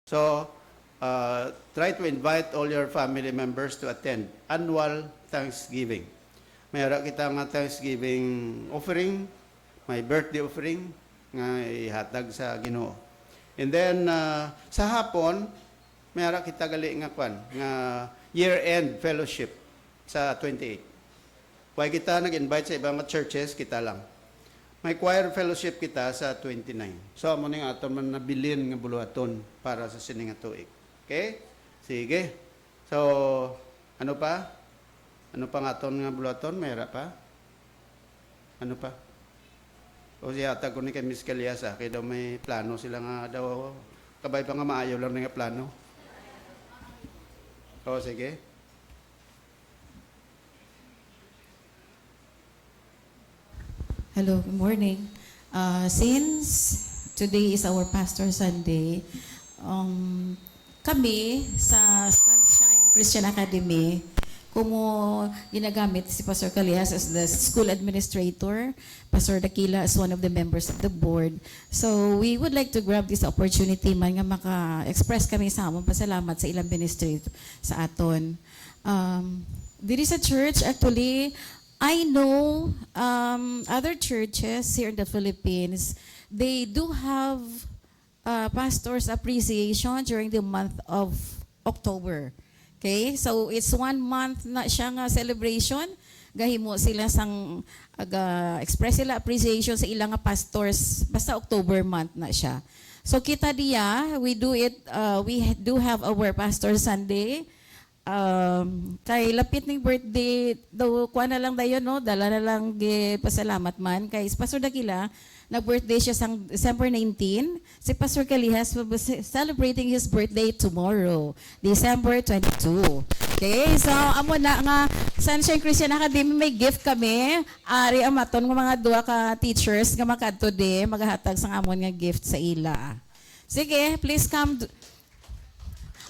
So, try to invite all your family members to attend annual Thanksgiving. Mayroon kita nga Thanksgiving offering, may birthday offering, nga ihatag sa Ginoo. And then, sa hapon, mayroon kita gali nga kwan, nga year-end fellowship sa 28. Kaya kita nag-invite sa ibang churches, kita lang. May choir fellowship kita sa 29. So, amo ning aton man nabilin nga buluhaton para sa sini nga tuig. Okay? Sige. So, ano pa? Ano pa nga aton nga buluhaton? Mayra pa? Ano pa? O siya atag ko ni kay Miss Caliasa, kaya daw may plano sila nga daw. Kabay pa nga maayaw lang nga plano. O, sige. Hello, good morning. Since today is our Pastor Sunday, kami sa Sunshine Christian Academy, kumo ginagamit si Pastor Calias as the school administrator, Pastor Dakila as one of the members of the board. So we would like to grab this opportunity man nga maka-express kami sa among pasalamat sa ilang ministry sa aton. There is a church actually. I know other churches here in the Philippines, they do have pastor's appreciation during the month of October. Okay? So, it's 1 month na siya nga celebration. Gahimo sila sang express sila appreciation sa ilang nga pastors. Basta October month na siya. So, kita diya, we do have our Pastor Sunday. Kay lapit ning birthday daw kuha na lang dayon no, dala na lang pasalamat man kay Pastor Dakila, nag-birthday siya sang December 19. Si Pastor Calihas will be celebrating his birthday tomorrow, December 22. Okay, so amo na nga Sunshine Christian Academy may gift kami. Ari amaton nga mga duha ka teachers nga makadto di maghatag sang amon nga gift sa ila. Sige, please come.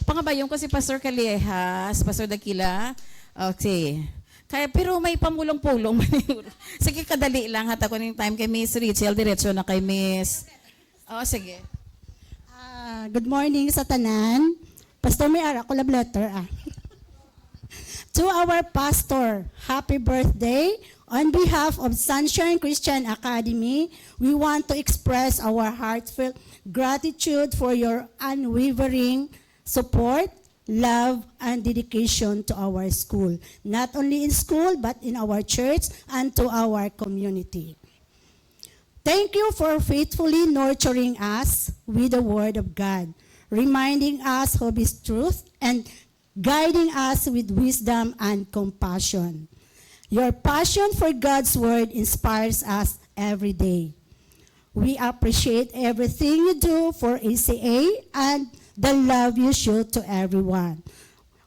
Pangabayon ko si Pastor Calihas, Pastor Dakila. Okay. Kaya, pero may pamulong-pulong. Sige, kadali lang. Hata ko ng time kay Miss Rachel. Diretso na kay Miss. Oh, sige. Good morning sa tanan. Pastor, may ara ko love letter. To our pastor, happy birthday. On behalf of Sunshine Christian Academy, we want to express our heartfelt gratitude for your unwavering support, love, and dedication to our school. Not only in school, but in our church and to our community. Thank you for faithfully nurturing us with the Word of God, reminding us of His truth, and guiding us with wisdom and compassion. Your passion for God's Word inspires us every day. We appreciate everything you do for ACA and the love you show to everyone.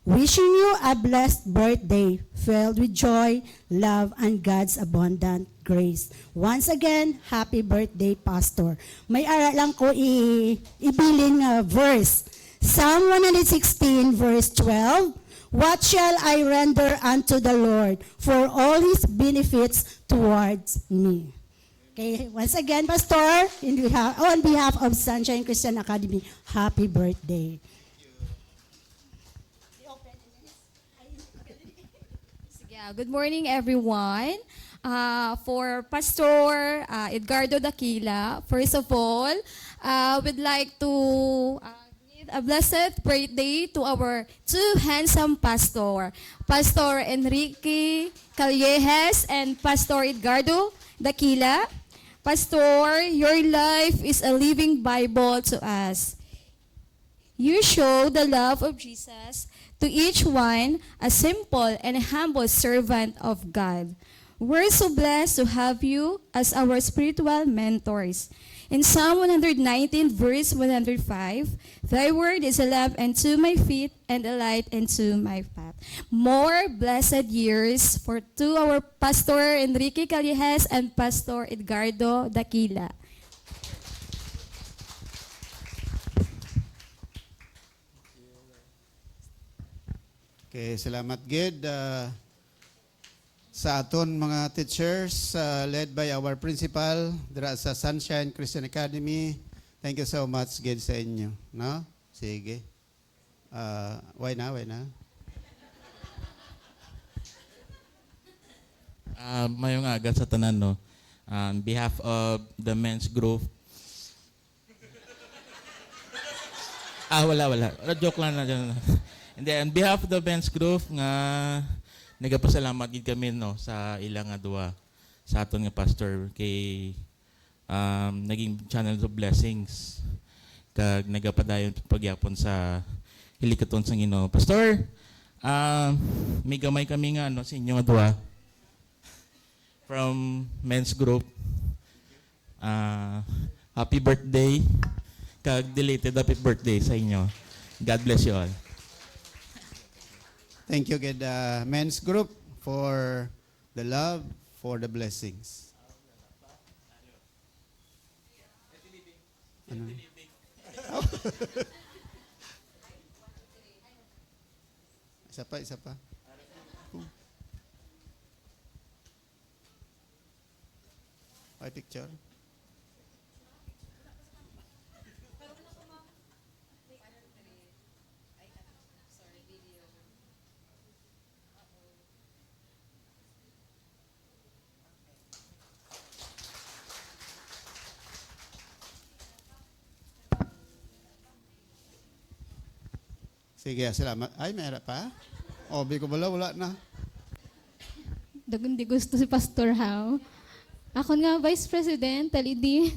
Wishing you a blessed birthday filled with joy, love, and God's abundant grace. Once again, happy birthday, Pastor. May ara lang ko ibilin nga verse. Psalm 116, verse 12. What shall I render unto the Lord for all His benefits towards me? Okay, once again, Pastor, on behalf of Sunshine Christian Academy, happy birthday. Good morning, everyone. For Pastor Edgardo Dakila, first of all, we'd like to give a blessed birthday to our two handsome pastor, Pastor Enrique Callejas and Pastor Edgardo Dakila. Pastor, your life is a living Bible to us. You show the love of Jesus to each one, a simple and humble servant of God. We're so blessed to have you as our spiritual mentors. In Psalm 119, verse 105, Thy word is a lamp unto my feet and a light unto my path. More blessed years to our Pastor Enrique Callejas and Pastor Edgardo Dakila. Okay, salamat Gid. Sa aton mga teachers, led by our principal dira sa Sunshine Christian Academy. Thank you so much Gid sa inyo, no? Sige. Why na? Mayong aga sa tanan, no? On behalf of the men's group. Wala. Joke lang na dyan. And then, on behalf of the men's group, nga nagapasalamat gid kami, no, sa ilang nga duwa sa aton nga pastor kay naging channel of blessings kag nagapadayon pagyapon sa hilikaton sa Ginoo. Pastor, may gamay kami nga ano sa inyo nga duwa from men's group. Happy birthday kag deleted happy birthday sa inyo. God bless you all. Thank you, good men's group, for the love, for the blessings. Ano? Isa pa. Ay, picture. Sige, salamat. Ay, mayroon pa? Obi ko wala na. Dagun di gusto si Pastor How. Ako nga, Vice President, talidi.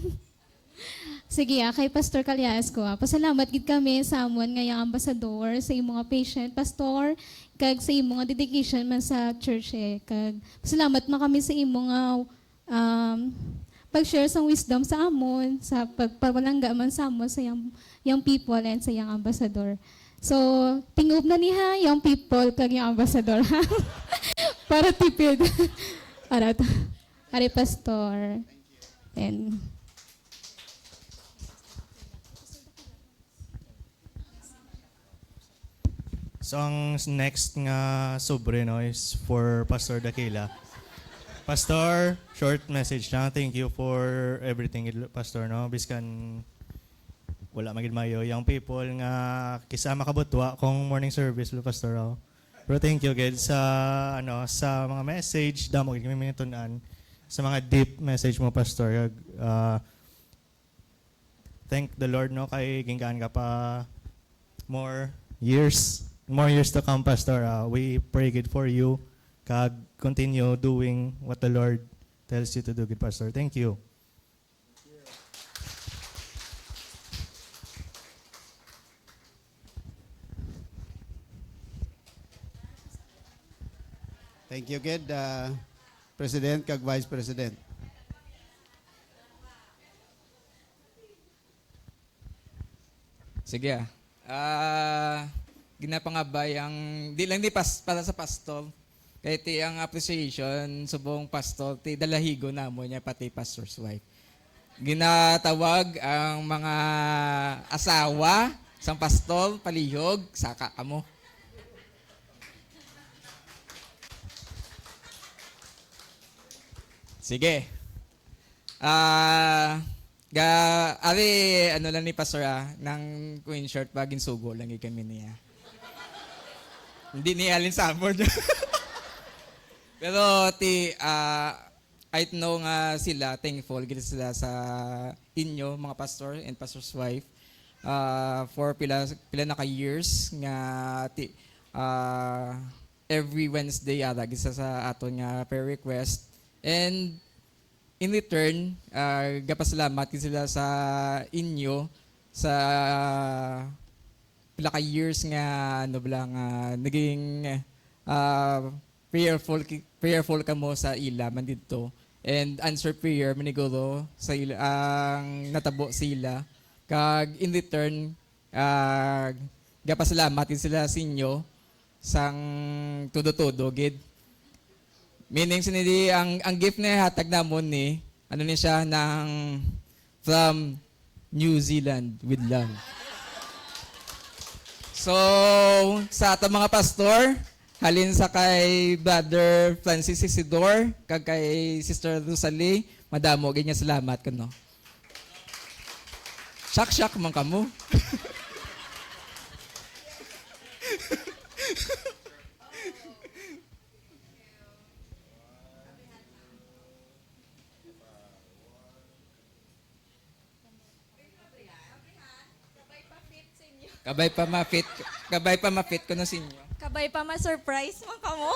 Sige, kay Pastor Calyas ko. Pasalamat gid kami sa amon nga yung ambasador, sa imong mga patient, Pastor, kag sa imong nga dedication man sa church eh. Kag pasalamat man kami sa imong nga pag-share sa wisdom sa amon, sa pagpapalangga man sa amon sa young people and sa young ambassador. So, tingob na niya yung people kag yung ambassador. Para tipid. Ari Pastor. And so, ang next nga sobre, no, is for Pastor Dakila. Pastor, short message lang. Thank you for everything, Pastor, no? Biskan wala magid mayo young people nga kisama kabutwa kung morning service lo, Pastor. Oh. Pero thank you gid sa sa mga message damo gid kami minitunan sa mga deep message mo, Pastor. Thank the Lord, no, kay ginggaan ka pa more years to come, Pastor. We pray good for you. Kag continue doing what the Lord tells you to do, good Pastor. Thank you. Thank you, good President kag Vice President. Sige. Ginapangabay ang di lang para sa pastol. Kaya ti ang appreciation sa buong pastol, ti dalahigo na mo niya pati pastor's wife. Ginatawag ang mga asawa sang pastol, palihog, saka kamo. Sige. Ari, ano lang ni Pastor ng Queen Shirt, baging sugo lang kami niya. Hindi niya alin sa amor niya. Pero, I know nga sila, thankful gila sila sa inyo, mga pastor and pastor's wife, for pila na ka-years nga every Wednesday yata gisa sa aton nga prayer request. And in return, gapasalamat sila sa inyo sa pila ka years nga naging prayerful ka mo sa ila man dito. And answer prayer manigulo sa ila ang natabo sila. Kag in return, gapasalamat sila sa inyo sang todo-todo gid. Meaning sinidi ang gift na hatag namon ni ano ni siya ng from New Zealand with love. So sa ato mga pastor, halin sa kay Brother Francis Isidore, kag kay Sister Rosalie, madamo ganyan salamat kano. Shak man kamo. Kabay pa mapit ko na sinyo. Kabay pa ma-surprise mo ka mo.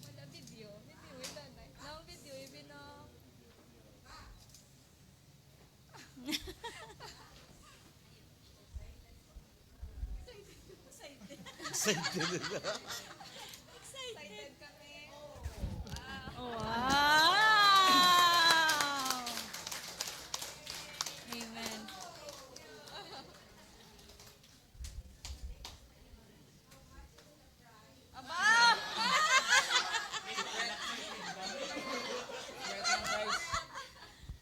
Wala video. Wala na. No video, even no. Excited kami. Wow! Amen. Aba!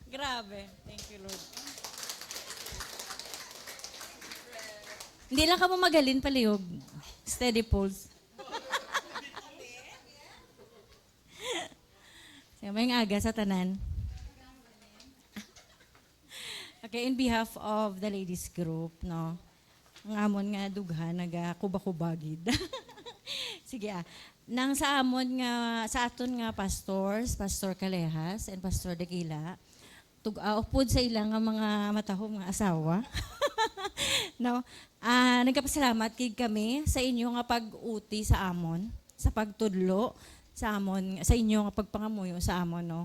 Grabe. Thank you, Lord. Hindi lang ka mo magalin, palihog. Steady pulse. Sige, may aga sa tanan. Okay, in behalf of the ladies group, no, ang amon nga dughan, nagakubakubagid. Sige nang sa amon nga, sa aton nga pastors, Pastor Calehas and Pastor Daquila, upod sa ilang nga mga matahom nga asawa. No, nagpasalamat kay kami sa inyo nga pag-uti sa amon, sa pagtudlo sa amon, sa inyo nga pagpangamuyo sa amon, no.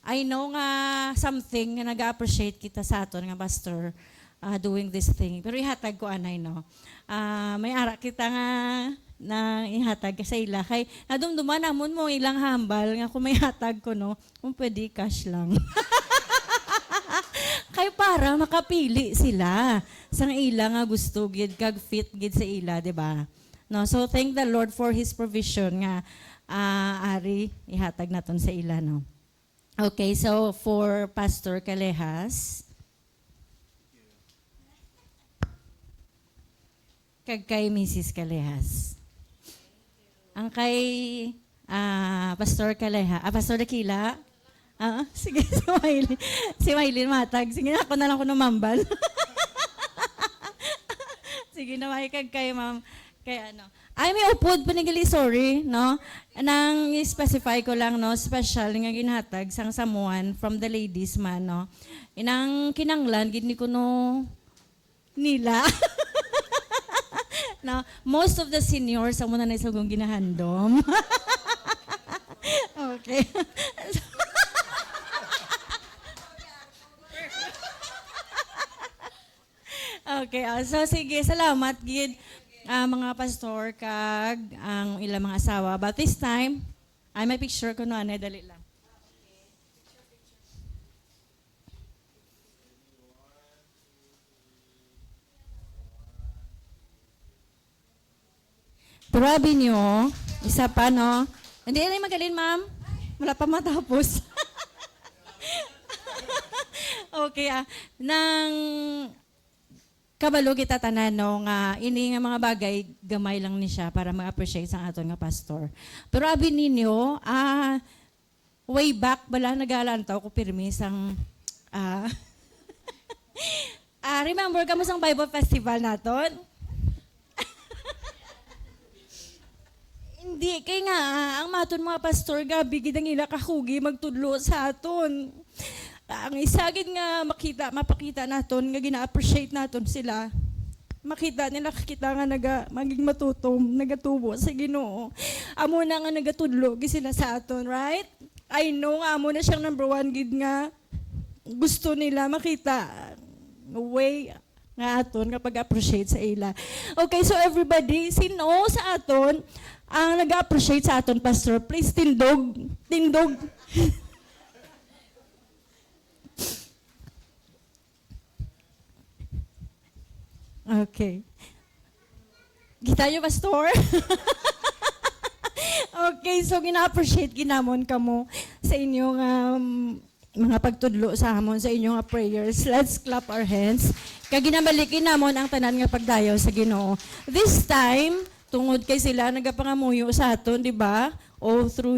I know nga something nga nag-appreciate kita sa aton nga pastor doing this thing. Pero ihatag ko anay, no. May ara kita nga na ihatag sa ila. Kay nadumduman namon mo ilang hambal nga kung may hatag ko, no, kung pwede cash lang. Kay para makapili sila sang ila nga gusto gid kag fit gid sa ila, di ba? No, so thank the Lord for his provision nga ari ihatag naton sa ila, no. Okay, so for Pastor Calehas, kag kay Mrs. Calehas. Ang kay Pastor Pastor Daquila, sige, si Maylin matag. Sige, ako na lang ko numambal. Sige na, kag kay ma'am, kay ano. Ay, may upod, panigali, sorry, no? Nang specify ko lang, no, special nga ginhatag sang samuan from the ladies man, no? Inang kinanglan, gini ko no nila. No, most of the seniors, amo na na isa kong ginahandom. Okay. Okay, so sige, salamat, gid. Mga pastor kag ang ilang mga asawa. But this time, ay may picture ko no, anay, dali lang. Grabe nyo, isa pa, no? Hindi na magalin, ma'am. Wala pa matapos. Okay, nang kabalo kita tanan, no, nga ini nga mga bagay gamay lang ni siya para ma-appreciate sa aton nga pastor. Pero abi ninyo, way back bala nagalantaw ko pirmi sang remember kamo sang Bible Festival naton? Hindi kay nga ang maton mga pastor gabi gid ang ila kahugi magtudlo sa aton. Ang isagid nga mapakita naton nga gina-appreciate naton sila. Makita nila kita nga maging matutom, nagatubo sa Ginoo. Amo na nga nagatudlo gid sila sa aton, right? I know nga amo na siyang number one gid nga gusto nila makita way nga aton kapag appreciate sa ila. Okay, so everybody, sino sa aton ang nag-appreciate sa aton pastor? Please tindog. Tindog. Okay. Kita niyo, pastor? Okay, so gina-appreciate ginamon kamo sa inyong mga pagtudlo sa hamon, sa inyong prayers. Let's clap our hands. Kag ginabalikin namon ang tanan nga pagdayaw sa Ginoo. This time, tungod kay sila nagapangamuyo sa aton, di ba? All through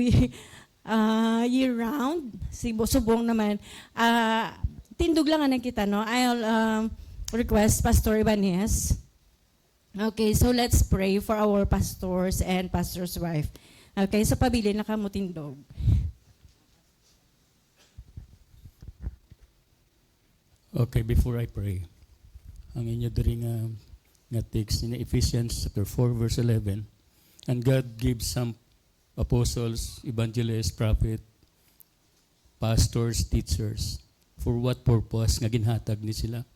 year round. Subong naman. Tindog lang nga kita, no? I'll request Pastor Ibanez Okay, so let's pray for our pastors and pastor's wife. Okay, so pabili na kamutindog. Okay, before I pray, ang inyo diri nga text in Ephesians chapter 4 verse 11, and God gives some apostles, evangelists, prophet, pastors, teachers, for what purpose nga ginhatag ni sila?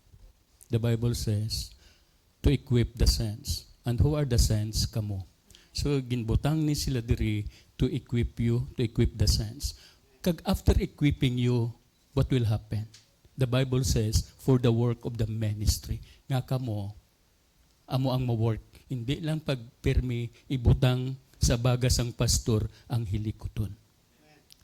The Bible says, to equip the saints. And who are the saints? Kamo. So ginbutang ni sila diri to equip you, to equip the saints. Kag after equipping you, what will happen? The Bible says, for the work of the ministry. Nga kamo, amo ang ma-work. Hindi lang pagpermi ibutang sa bagas ang pastor ang hilikoton.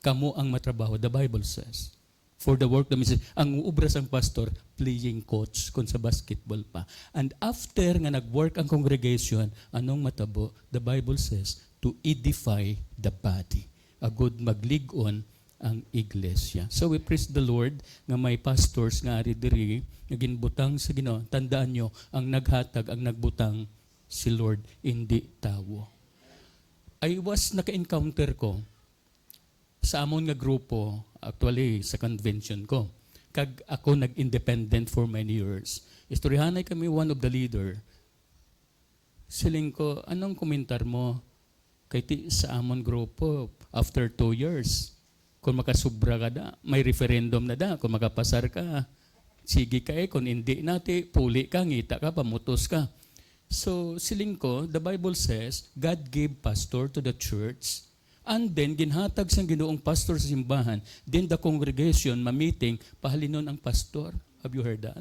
Kamo ang matrabaho. The Bible says, for the work of the ministry. Ang ubra sang pastor, playing coach kung sa basketball pa. And after nga nag-work ang congregation, anong matabo? The Bible says, to edify the body. A good maglig-on ang iglesia. So we praise the Lord nga may pastors nga ari diri nga ginbutang sa Ginoo. Tandaan nyo, ang naghatag, ang nagbutang si Lord, hindi tawo. I was naka-encounter ko sa amon nga grupo, actually sa convention ko. Kag ako nag-independent for many years. Istoryahanay kami one of the leader. Siling ko, anong komentar mo kay sa amon grupo after 2 years? Kung makasubra ka da, may referendum na da. Kung makapasar ka, sige ka kung hindi nati, puli ka, ngita ka, pamutos ka. So, siling ko, the Bible says, God gave pastor to the church, and then, ginhatag sang Ginoong pastor sa simbahan, then the congregation, ma-meeting, pahalinon ang pastor. Have you heard that?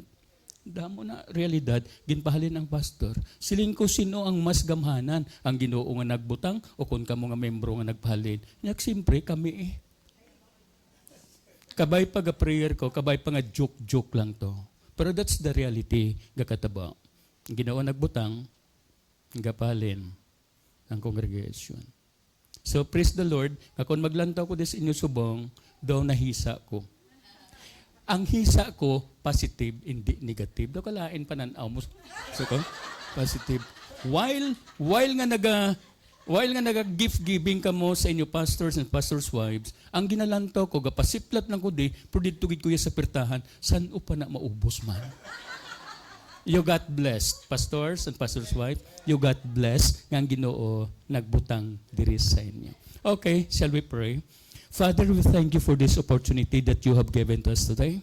Damo na realidad, ginpahalin ang pastor. Siling ko, sino ang mas gamhanan? Ang Ginoo nga nagbutang, o kung kamo nga membro nga nagpahalin? Nyak, simpre, kami eh. Kabay pa ga prayer ko, kabay pa nga joke-joke lang to. Pero that's the reality, gakataba. Ginoo nagbutang, gapalin ang congregation. So praise the Lord, kakon maglantaw ko des inyo subong, daw nahisa ko. Ang hisa ko, positive, hindi negative. Daw kalain pananaw mo. So ko, positive. While nga naga-gift giving ka mo sa inyo pastors and pastors' wives, ang ginalantaw ko, gapasiplat lang ko di, pero dito gid kuya sa pertahan, saan upa na maubos man? You got blessed, pastors and pastors' wives. You got blessed nga ang Ginoo nagbutang diri sa inyo. Okay, shall we pray? Father, we thank you for this opportunity that you have given to us today.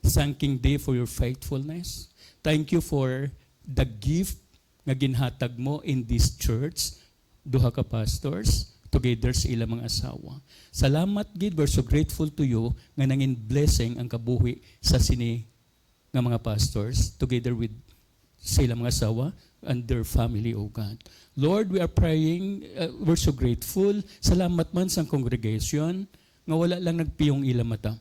Thanking thee for your faithfulness. Thank you for the gift nga ginhatag mo in this church. Duha ka pastors, together sa ilang mga asawa. Salamat, gid, we're so grateful to you nga nangin blessing ang kabuhi sa sini nga mga pastors, together with sa ilang mga asawa and their family, O God. Lord, we are praying, we're so grateful. Salamat man sa congregation nga wala lang nagpiyong ilang mata.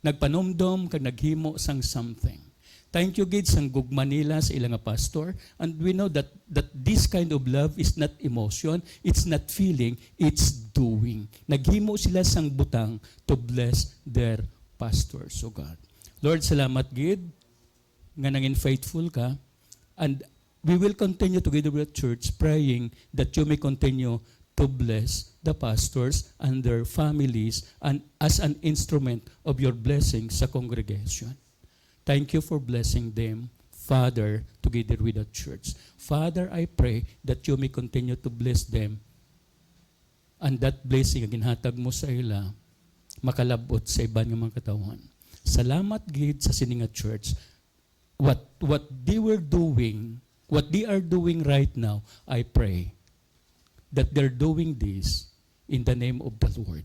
Nagpanomdom kag naghimo sang something. Thank you, gid, sang gugma nila sa ilang pastor. And we know that this kind of love is not emotion, it's not feeling, it's doing. Naghimo sila sang butang to bless their pastors, O God. Lord, salamat, gid, nga nangin faithful ka. And we will continue together with the church praying that you may continue to bless the pastors and their families and as an instrument of your blessing sa congregation. Thank you for blessing them, Father, together with the church. Father, I pray that you may continue to bless them and that blessing ang ginhatag mo sa ila makalabot sa iban ng mga katawan. Salamat, gid, sa sininga church. What they were doing, what they are doing right now, I pray that they're doing this in the name of the Lord.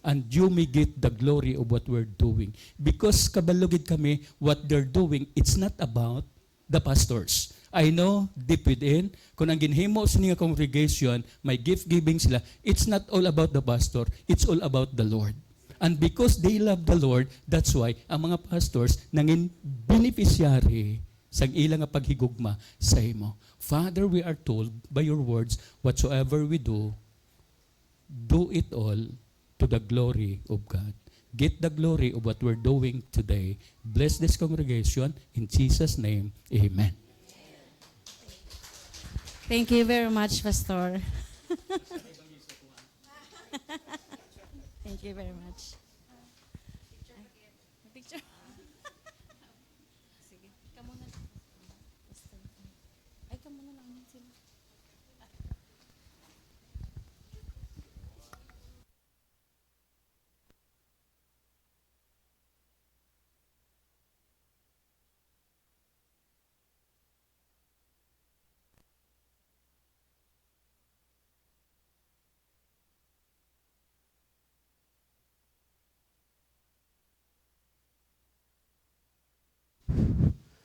And you may get the glory of what we're doing. Because kabalugid kami, what they're doing, it's not about the pastors. I know, deep within, kung ang ginhimo sa niya congregation, may gift giving sila, it's not all about the pastor, it's all about the Lord. And because they love the Lord, that's why ang mga pastors nangin beneficiary sa ilang nga paghigugma sa imo. Father, we are told by your words, whatsoever we do it all to the glory of God. Get the glory of what we're doing today. Bless this congregation. In Jesus' name, amen. Thank you very much, Pastor. Thank you very much. Picture. Sige. Kamu na. Pastor. Ay, kamu na lang. Sila.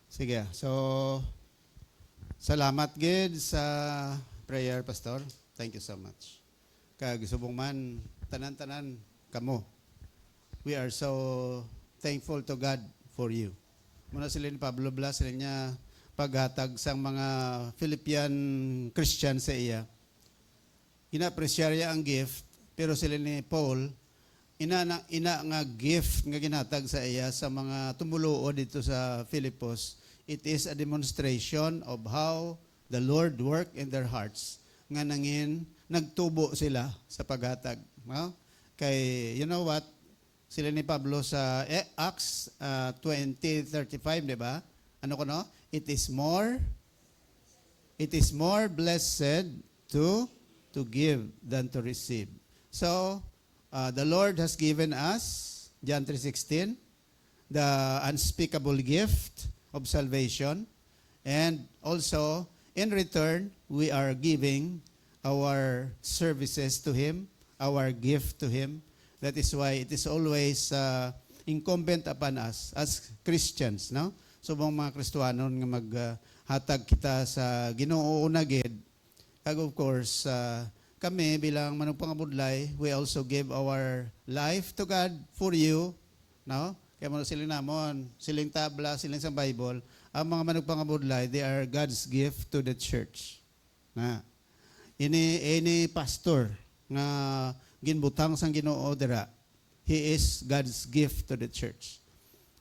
Sige. So, salamat gid sa prayer, Pastor. Thank you so much. Kag subong man, tanan-tanan kamo. We are so thankful to God for you. Muna sila ni Pablo Blas, sila niya paghatag sang mga Philippine Christian sa iya. Ina-appreciate niya ang gift, pero sila ni Paul, ina nga gift nga ginatag sa iya sa mga tumuluo dito sa Filipos. It is a demonstration of how the Lord worked in their hearts. Nga nangin, nagtubo sila sa paghatag. No? Kay, you know what? Sila ni Pablo sa Acts 20:35, di ba? Ano ko no? It is more blessed to give than to receive. So, the Lord has given us, John 3:16, the unspeakable gift of salvation. And also, in return, we are giving our services to Him, our gift to Him. That is why it is always incumbent upon us as Christians, no? So, mga Kristohanon nga maghatag kita sa Ginoo unagid. Kag of course, kami bilang manugpangabudlay, we also give our life to God for you, no? Kaya mo siling namon, siling tabla, siling sa Bible, ang mga manugpangabudlay, they are God's gift to the church. Na ini pastor nga ginbutang sang Ginoo dira, he is God's gift to the church.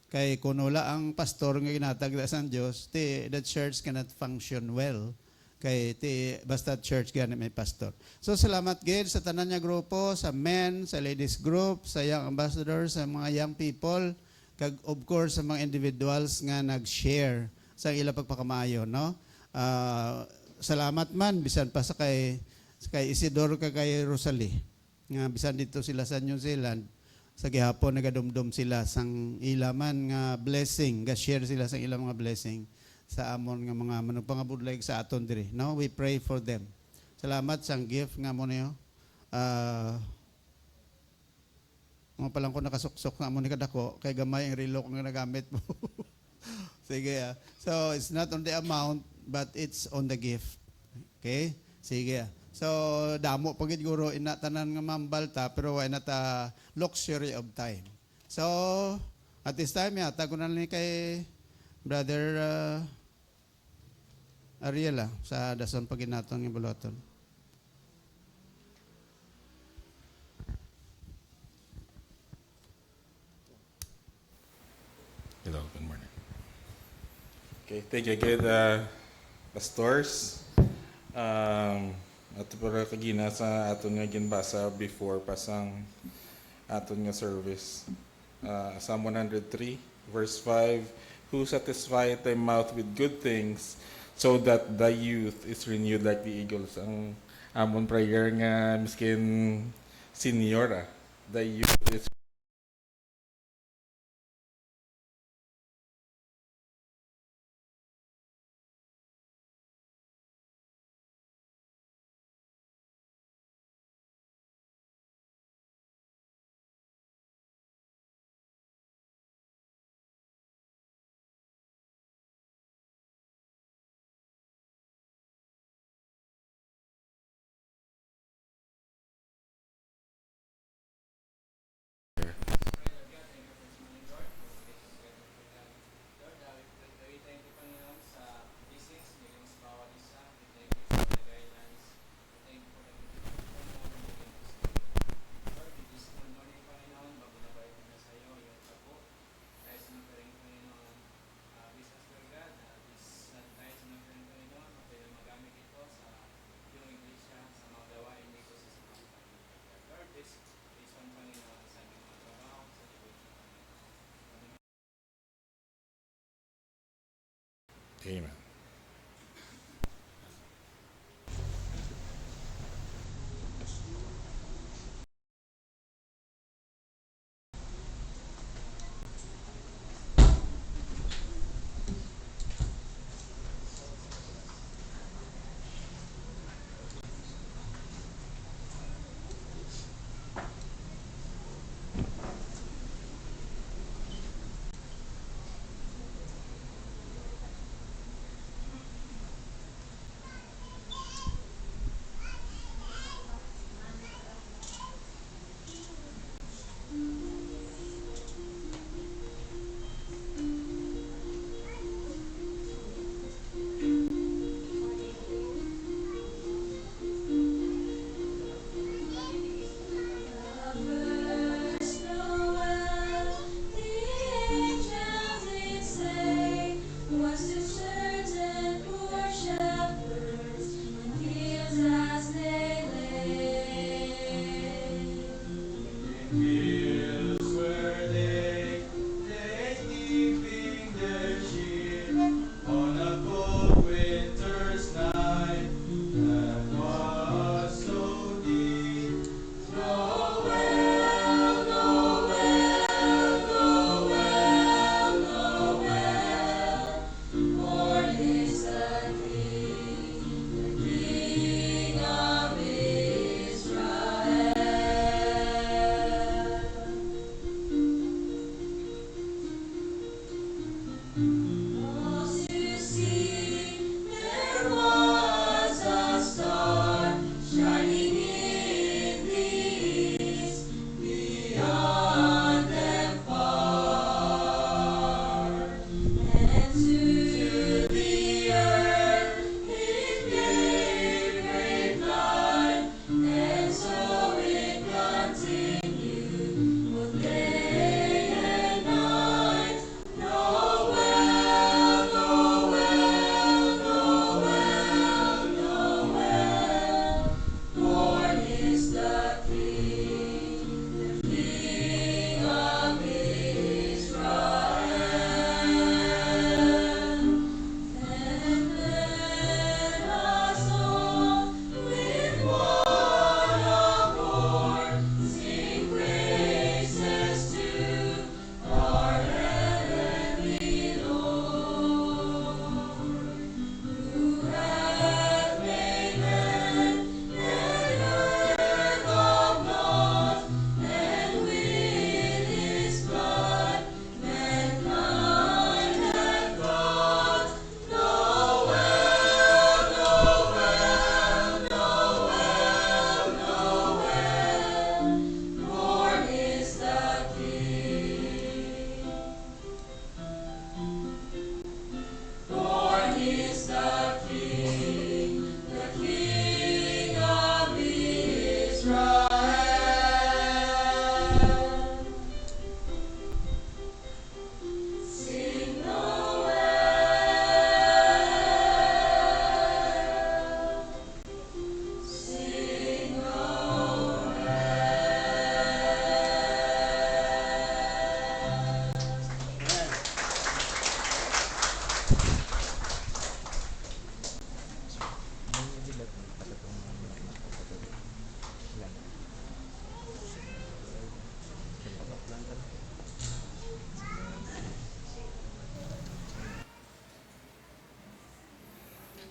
Kay kuno la ang pastor nga ginatag sa Dios, the church cannot function well. Kay basta church gani may pastor. So salamat gid sa tanan nga grupo, sa men, sa ladies group, sa young ambassadors, sa mga young people, kag of course sa mga individuals nga nag-share sa ila pagpakamaayo, no? Salamat man bisan pa sa kay Isidore kag kay Rosalie. Nga bisan dito sila sa New Zealand, sa gihapon nagadumdum sila sang ilaman nga blessing, ga-share sila sang ilang mga blessing sa amon nga mga manugpangabudlay sa aton diri. No, we pray for them. Salamat sang gift nga mo niyo. Mga palang ko nakasuksok na mo ni kadako kay gamay ang relo nga nagamit mo. Sige. So it's not on the amount but it's on the gift. Okay? Sige. So damo pagid guro ina tanan nga mambalta pero why not a luxury of time. So at this time yata ko na ni kay Brother Ariela sa dason paginaton ng buloton. Hello, good morning. Okay, thank you again, pastors. Ato para kagina sa aton nga ginbasa before pasang aton nga service. Psalm 103, verse 5, who satisfieth thy mouth with good things, so that thy youth is renewed like the eagles. Ang amon prayer nga miskin senior, thy youth is Amen.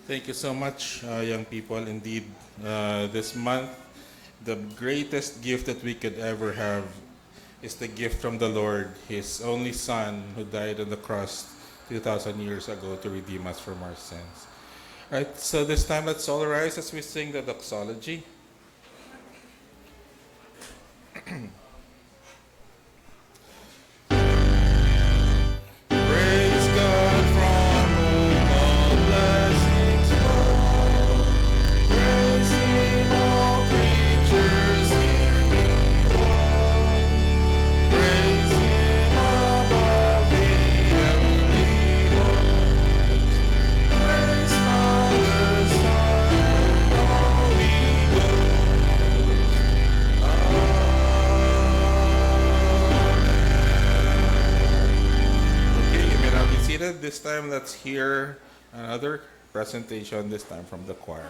Thank you so much, young people. Indeed, this month, the greatest gift that we could ever have is the gift from the Lord, His only Son, who died on the cross 2,000 years ago to redeem us from our sins. All right, so this time let's all rise as we sing the doxology. Praise God from whom all blessings flow. Praise Him, all creatures here below. Praise Him above the heavenly hosts. Praise Father, Son, and Holy Ghost. Okay, you may now be seated. This time, let's hear Another presentation, this time from the choir.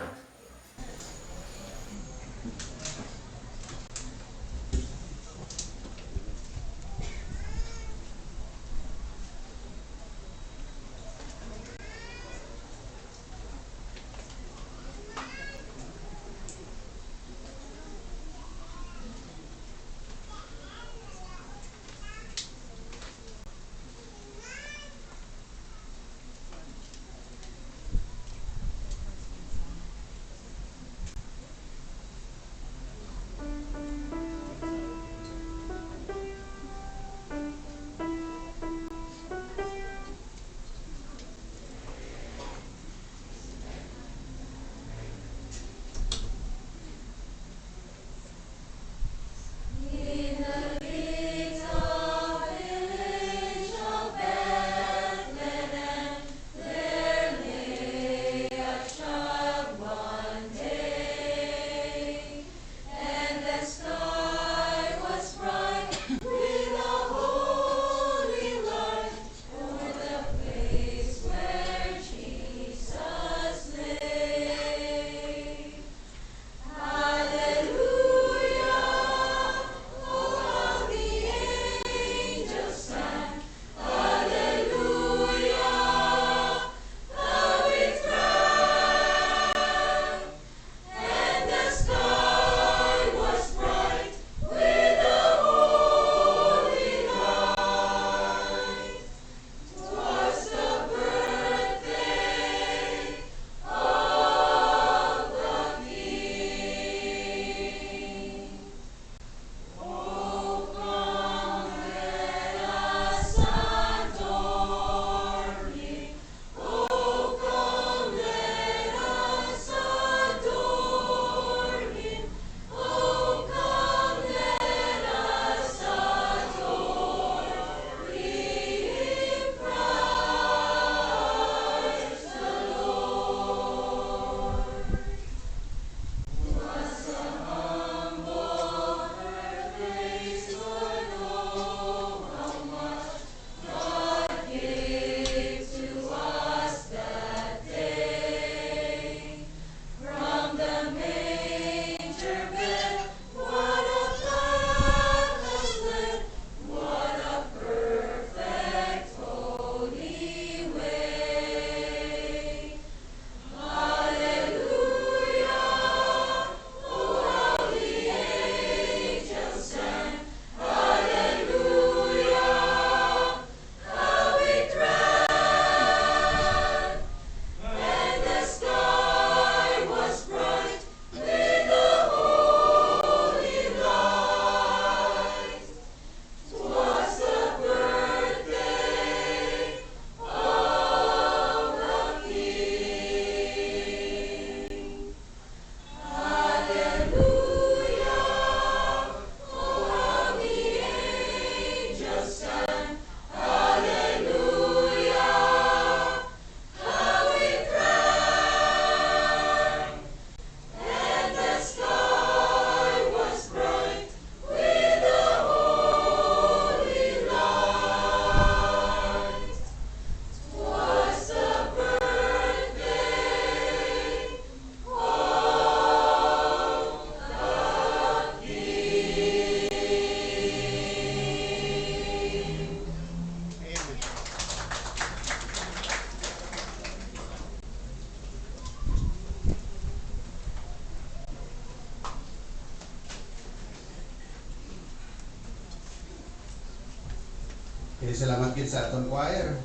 Okay, salamat gid sa atong choir.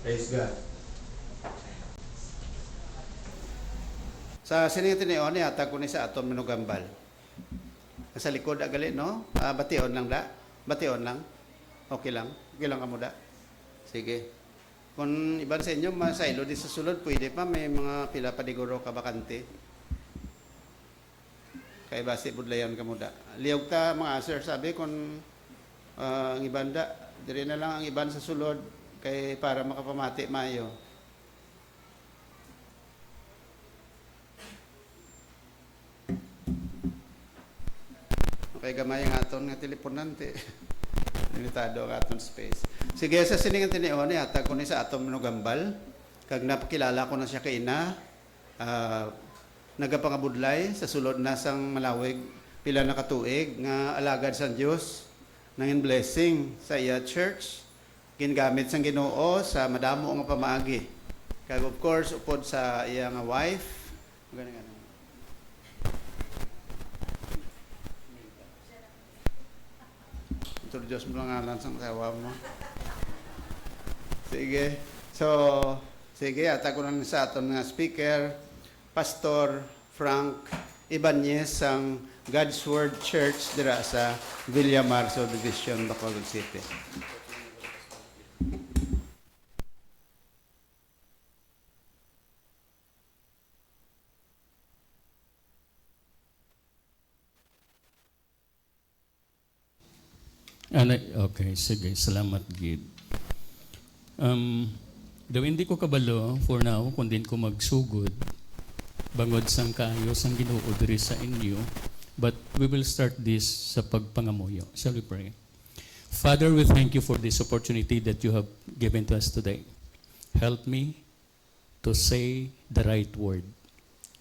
Praise God. Sa siningin ni Oni, hatag ko ni sa aton manugambal. Sa likod agali, no? Bation lang da? Bation lang? Okay lang? Okay lang kamo da? Sige. Kung iban sa inyo, masaylo di sa sulod, pwede pa, may mga pila pa diguro ka bakante. Kay basi budlayan kamo da. Liyog ta mga sir, sabi kung ang iban da, dire na lang ang iban sa sulod, kay para makapamati mayo. Okay, gamay nga aton nga teleponante. Limitado ang aton space. Sige, sa siningan tinion, hatag ko ni sa aton manugambal. Kag napakilala ko na siya kay ina, nagapangabudlay sa sulod na sang Malawig, pila na katuig, nga alagad sa Diyos, nangin blessing sa iya church, gingamit sang Ginoo sa madamo nga pamaagi. Kag of course, upod sa iya nga wife, ganun. Introduce mo lang ngalan sa kasawa mo. Sige. So, sige, ata ko lang sa aton nga speaker, Pastor Frank Ibanez sang God's Word Church dira sa Villamar Division, Bacolod City. Okay, sige. Salamat, Gid. Daw hindi ko kabalo for now, kung din ko magsugod, bangod sang kaayo sang Ginoo diri sa inyo, but we will start this sa pagpangamuyo. Shall we pray? Father, we thank you for this opportunity that you have given to us today. Help me to say the right word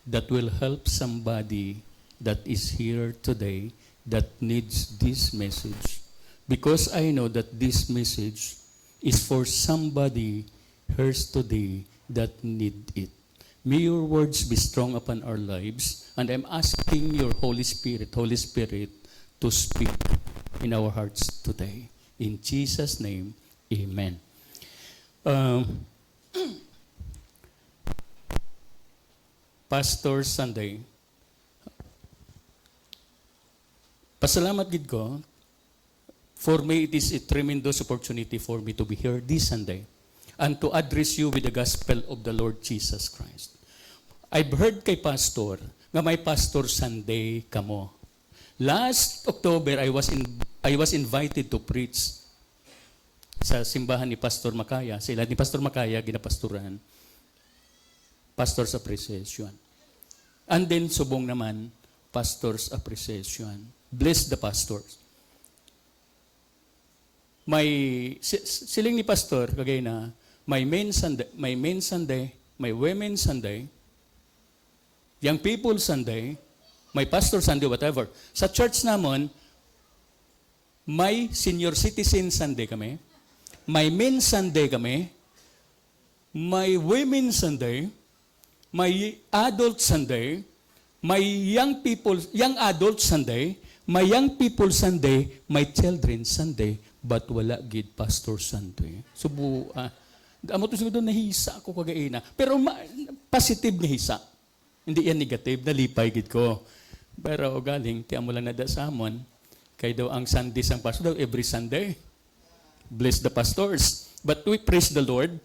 that will help somebody that is here today that needs this message. Because I know that this message is for somebody here today that need it. May your words be strong upon our lives, and I'm asking your Holy Spirit, to speak in our hearts today. In Jesus' name, amen. Pastor Sunday, pasalamat gid ko. For me, it is a tremendous opportunity for me to be here this Sunday and to address you with the gospel of the Lord Jesus Christ. I've heard kay Pastor nga may Pastor Sunday kamo. Last October, I was invited to preach sa simbahan ni Pastor Makaya. Sila ni Pastor Makaya ginapastoran. Pastor's Appreciation. And then subong naman, Pastor's Appreciation. Bless the pastors. May siling ni Pastor kagay na may men's Sunday, may women's Sunday, young people Sunday, may pastor Sunday, whatever. Sa church namon, may senior citizen Sunday kami, may men's Sunday kami, may women's Sunday, may adult Sunday, may young adult Sunday, may young people Sunday, may children Sunday, but wala gid Pastor Sunday. Subo, amo to siguro nahisa ako kagaina. Pero positive nga hisa. Hindi yan negative, nalipay gid ko. Pero galing, ti amo lang nada sa amon, kay daw ang Sunday sang pastor daw every Sunday. Bless the pastors. But we praise the Lord.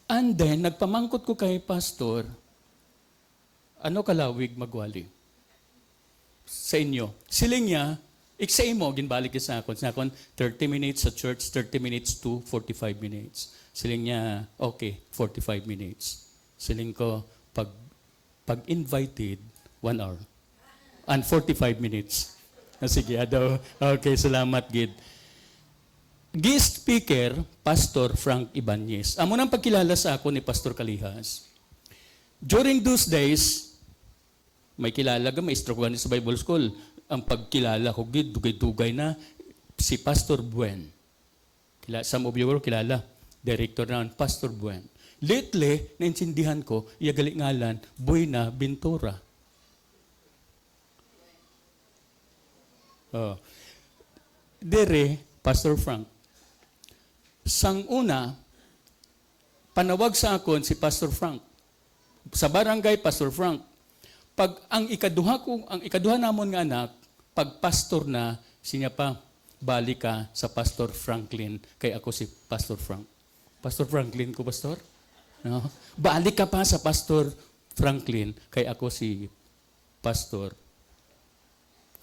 And then, nagpamangkot ko kay Pastor, ano kalawig magwali? Sa inyo. Siling niya, iksa mo, ginbalik sa akon. Sa akon, 30 minutes sa church, 30 minutes to 45 minutes. Siling niya, okay, 45 minutes. Siling ko, pag invited, 1 hour. And 45 minutes. Sige, daw. Okay, salamat, Gid. Guest speaker, Pastor Frank Ibanez. Amo nang pagkilala sa ako ni Pastor Kalihas. During those days, may kilala ka, may stroke sa Bible School. Ang pagkilala ko, Gid, dugay-dugay na, si Pastor Buen. Some of you kilala. Director na, Pastor Buen. Lately, naintindihan ko, iyagali ngalan, Buena Ventura. Dere, Pastor Frank. Sang una, panawag sa akon si Pastor Frank. Sa barangay, Pastor Frank. Pag ang ikaduha namon nga anak, pag pastor na, sinya pa, balik ka sa Pastor Franklin, kay ako si Pastor Frank. Pastor Franklin ko, Pastor? No? Balik ka pa sa Pastor Franklin, kay ako si Pastor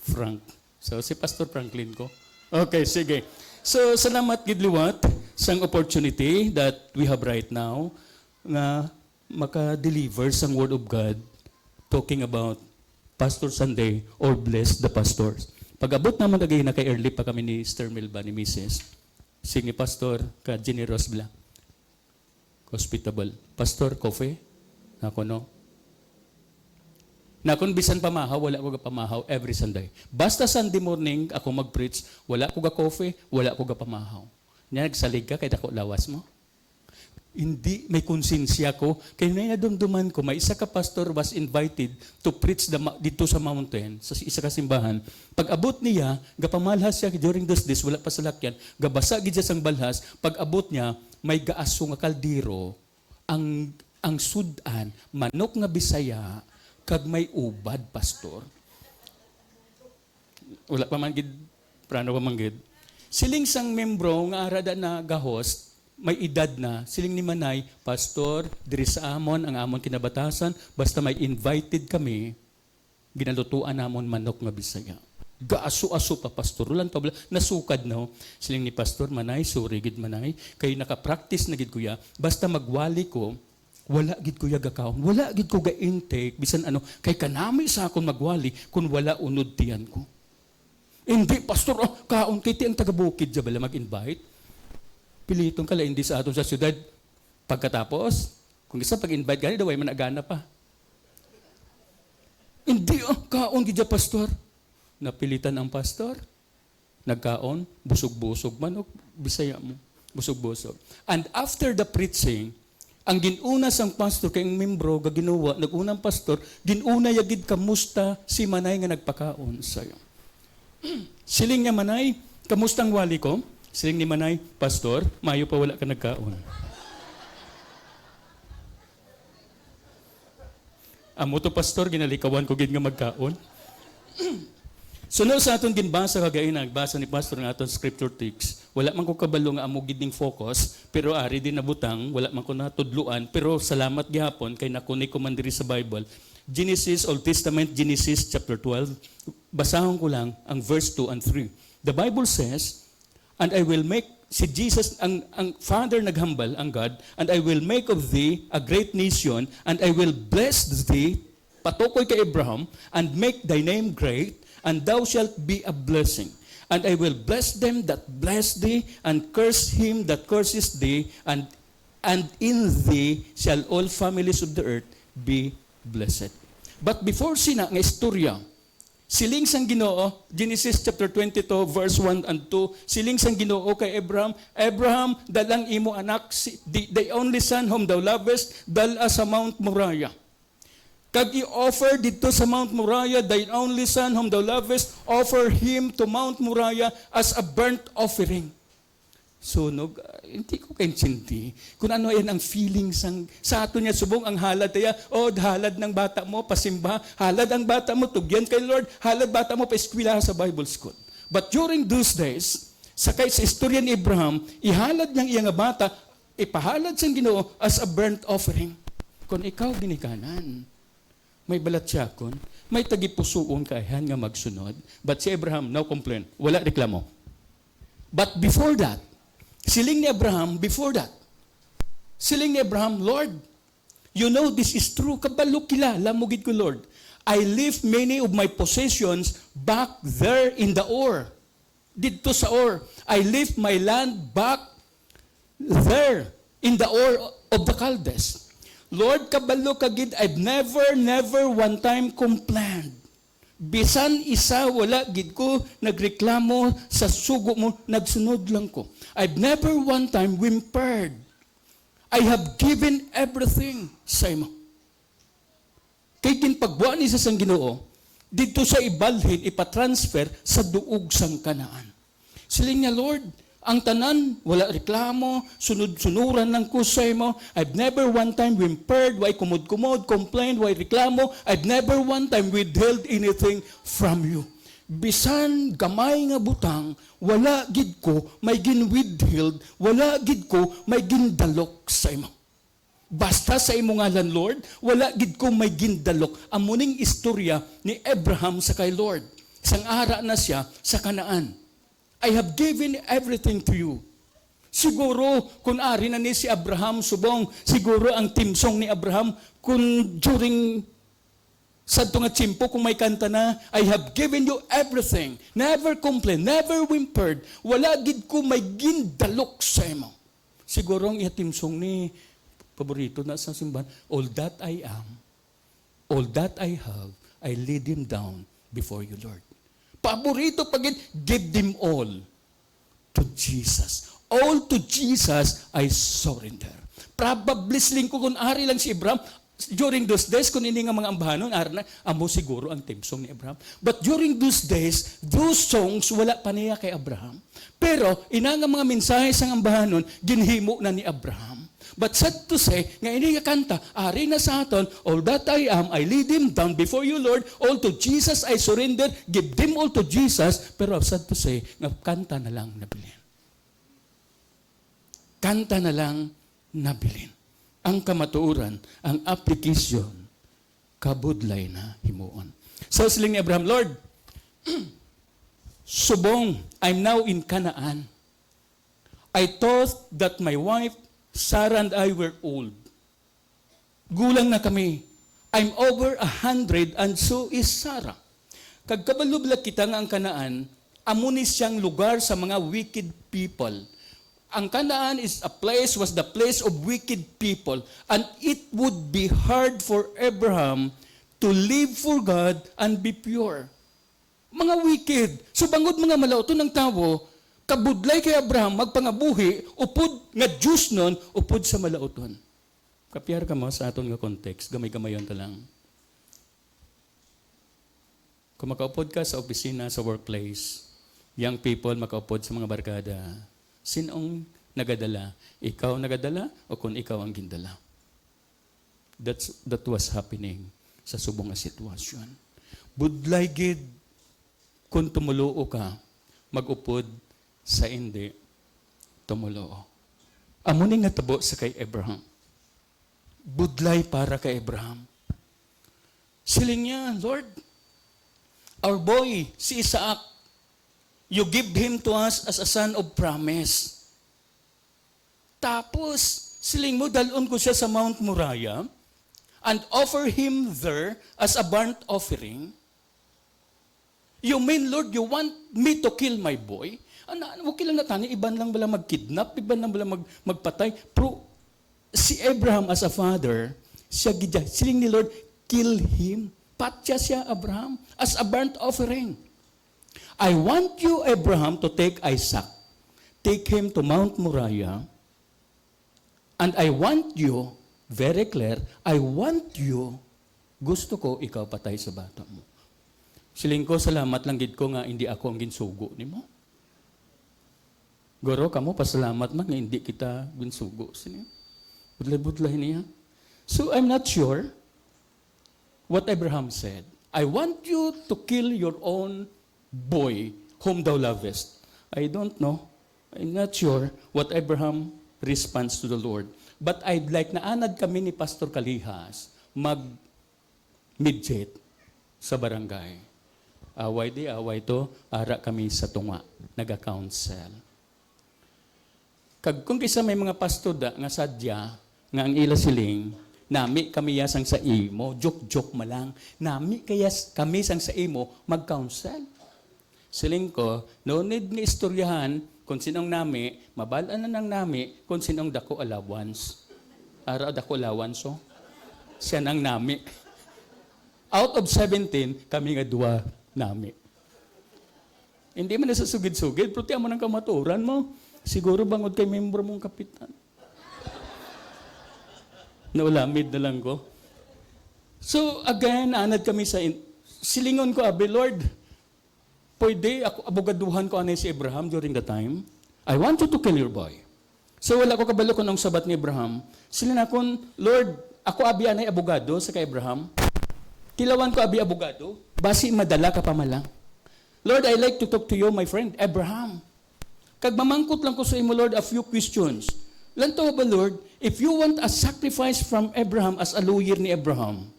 Frank. So, si Pastor Franklin ko. Okay, sige. So, salamat gidliwat sang opportunity that we have right now nga maka-deliver sang Word of God talking about Pastor Sunday or bless the pastors. Pag-abot naman agay na kay early pa kami ni Sister Milba ni Mrs. Sige, Pastor, ka-generous bla. Hospitable. Pastor, coffee? Ako no? Na kung bisan pamahaw, wala ko ga pamahaw every Sunday. Basta Sunday morning, ako mag-preach, wala ko ga coffee, wala ko ga pamahaw. Nagsalig ka, kaya dako lawas mo. Hindi, may konsensya ko. Kaya naidumduman ko, may isa ka pastor was invited to preach dito sa mountain, sa isa ka simbahan. Pag abot niya, gapamalhas siya during those days, wala pa sa lakyan, gabasa gid siya sang balhas, pag abot niya, may gaaso nga kaldero, ang sudan, manok nga Bisaya, kag may ubad, pastor. Wala pa man gid, prano pa man gid. Siling sang membro nga arada na ga-host, may edad na, siling ni Manay, pastor, diri sa amon, ang amon kinabatasan, basta may invited kami, ginalutuan namon manok nga Bisaya. Gaaso-aso pa, pastor. Ulan pa, nasukad no. Siling ni pastor, Manay, sorry gid Manay, kay nakapractice na gid kuya, basta magwali ko, wala gid ko gakaon, wala gid ko ga-intake, bisan ano, kay kanami sa akong magwali, kung wala unod tiyan ko. Hindi, pastor, kaon, kay ti ang taga-bukid dya bala mag-invite. Pilitong kala, hindi sa aton sa syudad. Pagkatapos, kung isa pag-invite gani, daway managana pa. Hindi, kaon gid dya, pastor. Napilitan ang pastor, nagkaon, busog-busog manok, Bisaya mo, busog-busog. And after the preaching, ang ginuna sang pastor kay ang membro ga ginawa nagunang pastor ginuna yagid kamusta si Manay nga nagpakaon sayo. Siling niya Manay, kamustang wali ko? Siling ni Manay, pastor, mayo pa wala ka nagkaon. Amo to pastor ginalikawan ko gid nga magkaon. Sunod sa aton ginbasa kagay nagbasa ni pastor ng aton scripture text. Wala man ko kabalo nga amo gid ning focus, pero ari din nabutang, wala man ko natudluan, pero salamat gihapon kay nakuni ko man diri sa Bible. Genesis, Old Testament, Genesis chapter 12. Basahon ko lang ang verse 2 and 3. The Bible says, and I will make, si Jesus, ang Father naghambal, ang God, and I will make of thee a great nation, and I will bless thee, patukoy kay Abraham, and make thy name great, and thou shalt be a blessing. And I will bless them that bless thee, and curse him that curses thee, and in thee shall all families of the earth be blessed. But before sina nga istorya, siling sang Ginoo, Genesis chapter 22 verse 1 and 2, siling sang Ginoo kay Abraham, Abraham, dalang imo anak, the only son whom thou lovest, dala sa Mount Moriah. Kag i-offer dito sa Mount Moriah, thy only son whom thou lovest, offer him to Mount Moriah as a burnt offering. Sunog, hindi ko kaintinti kung ano yan ang feelings sa ato niya subong ang halad niya, halad ng bata mo, pasimba, halad ang bata mo, tugyan kay Lord, halad bata mo, pa-eskwila sa Bible school. But during those days, sakay sa istorya ni Abraham, ihalad niyang iya nga bata, ipahalad siyang Ginoo as a burnt offering. Kung ikaw ginikanan, may balat siya kon, may tagipusuon kaayan nga magsunod, but si Abraham, no complaint, wala reklamo. But before that, siling ni Abraham, Lord, you know this is true, kabalo kilala mo gid ko, Lord. I leave many of my possessions back there in the Ur. Dito sa Ur. I leave my land back there in the Ur of the Chaldees. Lord, kabalo kagid, I've never one time complained. Bisan isa, wala gid ko nagreklamo sa sugo mo, nagsunod lang ko. I've never one time whimpered. I have given everything sa imo. Kay ginpagbuan ni sa sang Ginoo, dito sa ibalhin, ipatransfer sa duog sang Kanaan. Siling niya, Lord, ang tanan, wala reklamo, sunod-sunuran ng kusay mo. I've never one time whimpered, why kumod-kumod, complained, why reklamo. I've never one time withheld anything from you. Bisan gamay nga butang, wala gid ko may ginwithheld, wala gid ko may gindalok sa imo. Basta sa imo ngalan, Lord, wala gid ko may gindalok. Amuning istorya ni Abraham sa kay Lord. Sang ara na siya sa Kanaan. I have given everything to you. Siguro, kung ari na ni si Abraham subong, siguro ang timsong ni Abraham, kung during sa nga tsimpo, kung may kanta na, I have given you everything. Never complain, never whimpered. Wala gid ko may gindalok sa imo. Siguro ang ihatimsong ni Paborito na sa simbahan, all that I am, all that I have, I lead him down before you, Lord. Paborito pagin, give them all to Jesus. All to Jesus, I surrender. Probably sling ko kung ari lang si Abraham, during those days, kung ini nga mga ambahanon, ari na, amo siguro ang theme song ni Abraham. But during those days, those songs, wala pa niya kay Abraham. Pero, ina nga mga mensahe sang ambahanon, ginhimo na ni Abraham. But sad to say, nga ini nga kanta, ari na sa aton, all that I am, I lead him down before you, Lord. All to Jesus I surrender, give them all to Jesus. Pero sad to say, nga kanta na lang nabilin. Kanta na lang nabilin. Ang kamatuuran, ang application, kabudlay na himuon. So siling ni Abraham, Lord, subong, I'm now in Canaan. I thought that my wife, Sarah and I were old. Gulang na kami. I'm over 100 and so is Sarah. Kagkabalubla kita nga ang Kanaan, amunis siyang lugar sa mga wicked people. Ang Canaan was the place of wicked people, and it would be hard for Abraham to live for God and be pure. Mga wicked. So bangod mga malauton ng tao, kabudlay kay Abraham, magpangabuhi, upod nga Diyos nun, upod sa malauton. Kapiyar ka mo sa aton nga context, gamay-gamayon ta lang. Kung makaupod ka sa opisina, sa workplace, young people makaupod sa mga barkada, sinong nagadala? Ikaw nagadala o kung ikaw ang gindala? That was happening sa subong nga sitwasyon. Budlay gid kung tumuluo ka, magupod sa hindi tumuluo. Amuning nga tabo sa kay Abraham. Budlay para kay Abraham. Siling niya, Lord, our boy, si Isaac, you give him to us as a son of promise. Tapos, siling mo, dalon ko siya sa Mount Moriah and offer him there as a burnt offering. You mean, Lord, you want me to kill my boy? Huwag lang natani, iban lang bala mag-kidnap, iban lang bala magpatay. Pero si Abraham as a father, siya gidya, siling ni Lord, kill him. Patya siya, Abraham, as a burnt offering. I want you, Abraham, to take Isaac, take him to Mount Moriah, and I want you, very clear, I want you, gusto ko ikaw patay sa bata mo. Siling ko, salamat lang gid ko nga hindi ako ang ginsugo ni mo. Goro, kamo pasalamat man nga hindi kita ginsugo. Budlay-budlay niya. So I'm not sure what Abraham said. I want you to kill your own boy whom thou lovest. I don't know. I'm not sure what Abraham responds to the Lord. But I'd like na anad kami ni Pastor Kalihas mag-midget sa barangay. Away di, away to, ara kami sa tunga, naga-counsel. Kung kisa may mga pastor da, nga sadya, nga ang ila siling, nami kami yasang sa imo, joke-joke malang, nami kami sang sa imo, mag-counsel. Siling ko, no need nga istoryahan kung sinong nami, mabalaan na ng nami kung sinong dako allowance. Ara dako allowance, so? Siya nang nami. Out of 17, kami nga dua nami. Hindi man nasusugid-sugid, pero tiyan mo ng kamaturan mo. Siguro bangod kay membro mong kapitan. Naulamid na lang ko. So again, anad kami sa silingon ko, Abi, Lord, pwede ako abogaduhan ko anay si Abraham during the time. I want you to kill your boy. So wala ko kabalo ko ng sabat ni Abraham. Sila na kon, Lord, ako abi anay abogado sa kay Abraham. Kilawan ko abi abogado, basi madala ka pa malang. Lord, I like to talk to you, my friend, Abraham. Kag mamangkot lang ko sa imo, Lord, a few questions. Lanto ba, Lord, if you want a sacrifice from Abraham as a lawyer ni Abraham,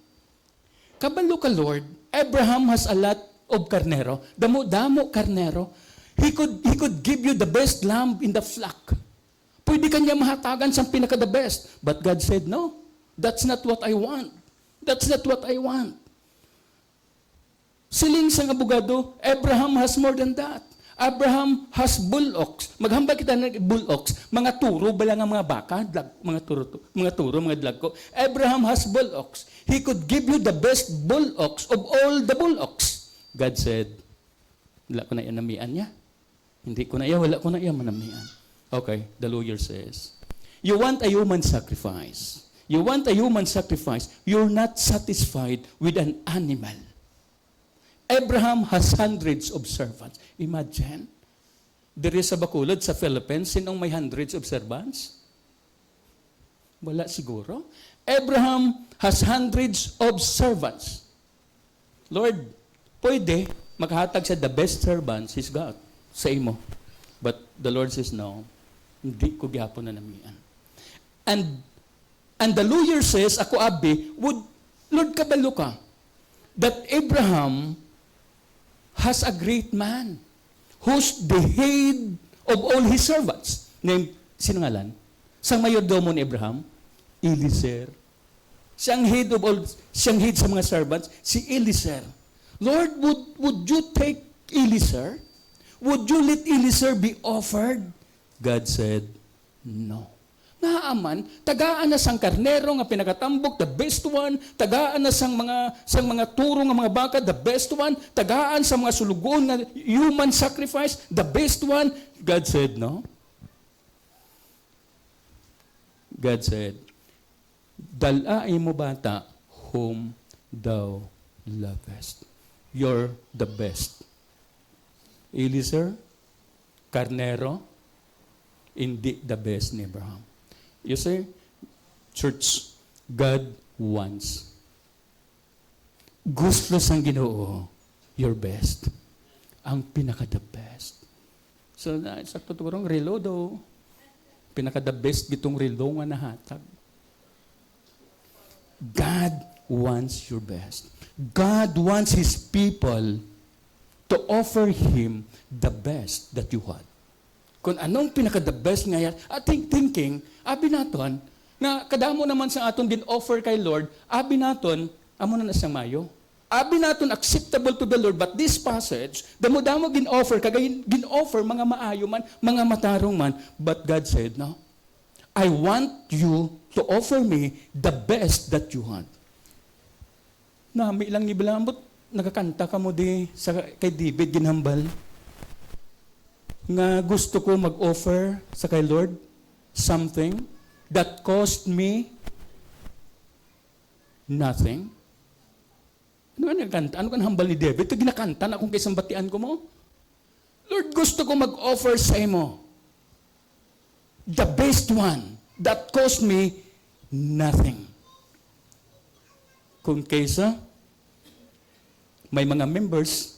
kabalo ka, Lord, Abraham has a lot of karnero. Damo karnero. He could give you the best lamb in the flock. Pwede kanya mahatagan sa pinaka-the best. But God said, no, that's not what I want. That's not what I want. Siling sang abogado, Abraham has more than that. Abraham has bullocks. Maghambal kita ng bullocks. Mga turo ba lang ang mga baka? Mga turo, mga dlagko. Abraham has bullocks. He could give you the best bullocks of all the bullocks. God said, wala ko na yanamian niya. Hindi ko na iya, wala ko na iya manamian. Okay, the lawyer says, you want a human sacrifice. You want a human sacrifice. You're not satisfied with an animal. Abraham has hundreds of servants. Imagine, there is sa Bacolod, sa Philippines, sinong may hundreds of servants? Wala siguro. Abraham has hundreds of servants. Lord, pwede makahatag sa the best servants He's got sa imo. But the Lord says, no, hindi ko gyapon na namian. And the lawyer says, ako abi, Lord, kabalo ka, that Abraham has a great man who's the head of all his servants. Named, sino ngalan? Sang mayordomo ni Abraham? Eliezer. Siyang head sa mga servants, si Eliezer. Lord, would you take Eliezer? Would you let Eliezer be offered? God said, no. Naaman, tagaan na sang karnero nga pinakatambok, the best one. Tagaan na sang mga turo nga mga baka, the best one. Tagaan sa mga sulugon nga human sacrifice, the best one. God said, no. God said, dalaay mo bata whom thou lovest. You're the best. Eliezer, karnero, hindi the best ni Abraham. You see, church, God wants. Gusto sang Ginoo, your best. Ang pinaka-the best. So, sa tuturong relo do, pinaka-the best gitong relo nga nahatag. God wants your best. God wants His people to offer Him the best that you had. Kung anong pinaka-the best nga yan, thinking, abi naton, na kadamo naman sa aton gin-offer kay Lord, abi naton, amo na siyang mayo. Abi naton acceptable to the Lord, but this passage, damo-damo gin-offer, kagay gin-offer mga maayo man, mga matarong man, but God said, no, I want you to offer me the best that you want. Nami lang ni Bilambot, nagkakanta ka mo di kay David ginhambal. Nga gusto ko mag-offer sa kay Lord something that cost me nothing. Ano ka nagkanta? Ano ka hambal ni David? Ito ginakanta na kung kaysang batian ko mo. Lord, gusto ko mag-offer sa imo the best one that cost me nothing. Kung kaysa may mga members,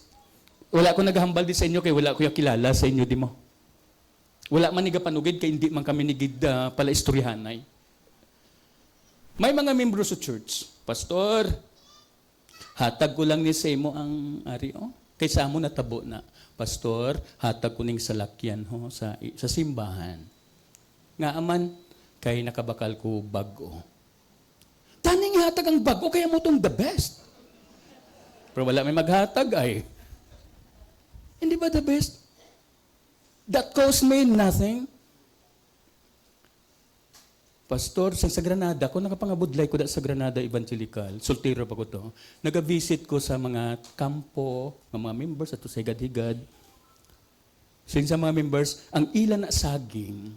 wala ko naghambal di sa inyo kay wala ko yung kilala sa inyo di mo. Wala man nigapanugid kay hindi man kami nigid pala istoryahanay. May mga membro sa church, Pastor, hatag ko lang ni sa imo ang ari kaysa mo natabo na. Pastor, hatag ko ning salakyan sa simbahan. Nga aman kay nakabakal ko bago. Taning hatag ang bago kaya mo tong the best. Pero wala may maghatag ay. Hindi ba the best? That cost me nothing. Pastor, sa Granada, kung nakapangabudlay ko sa Granada Evangelical, soltero pa ko to, nag-visit ko sa mga kampo, mga members, ato sa higad-higad. Sa mga members, ang ilan na saging,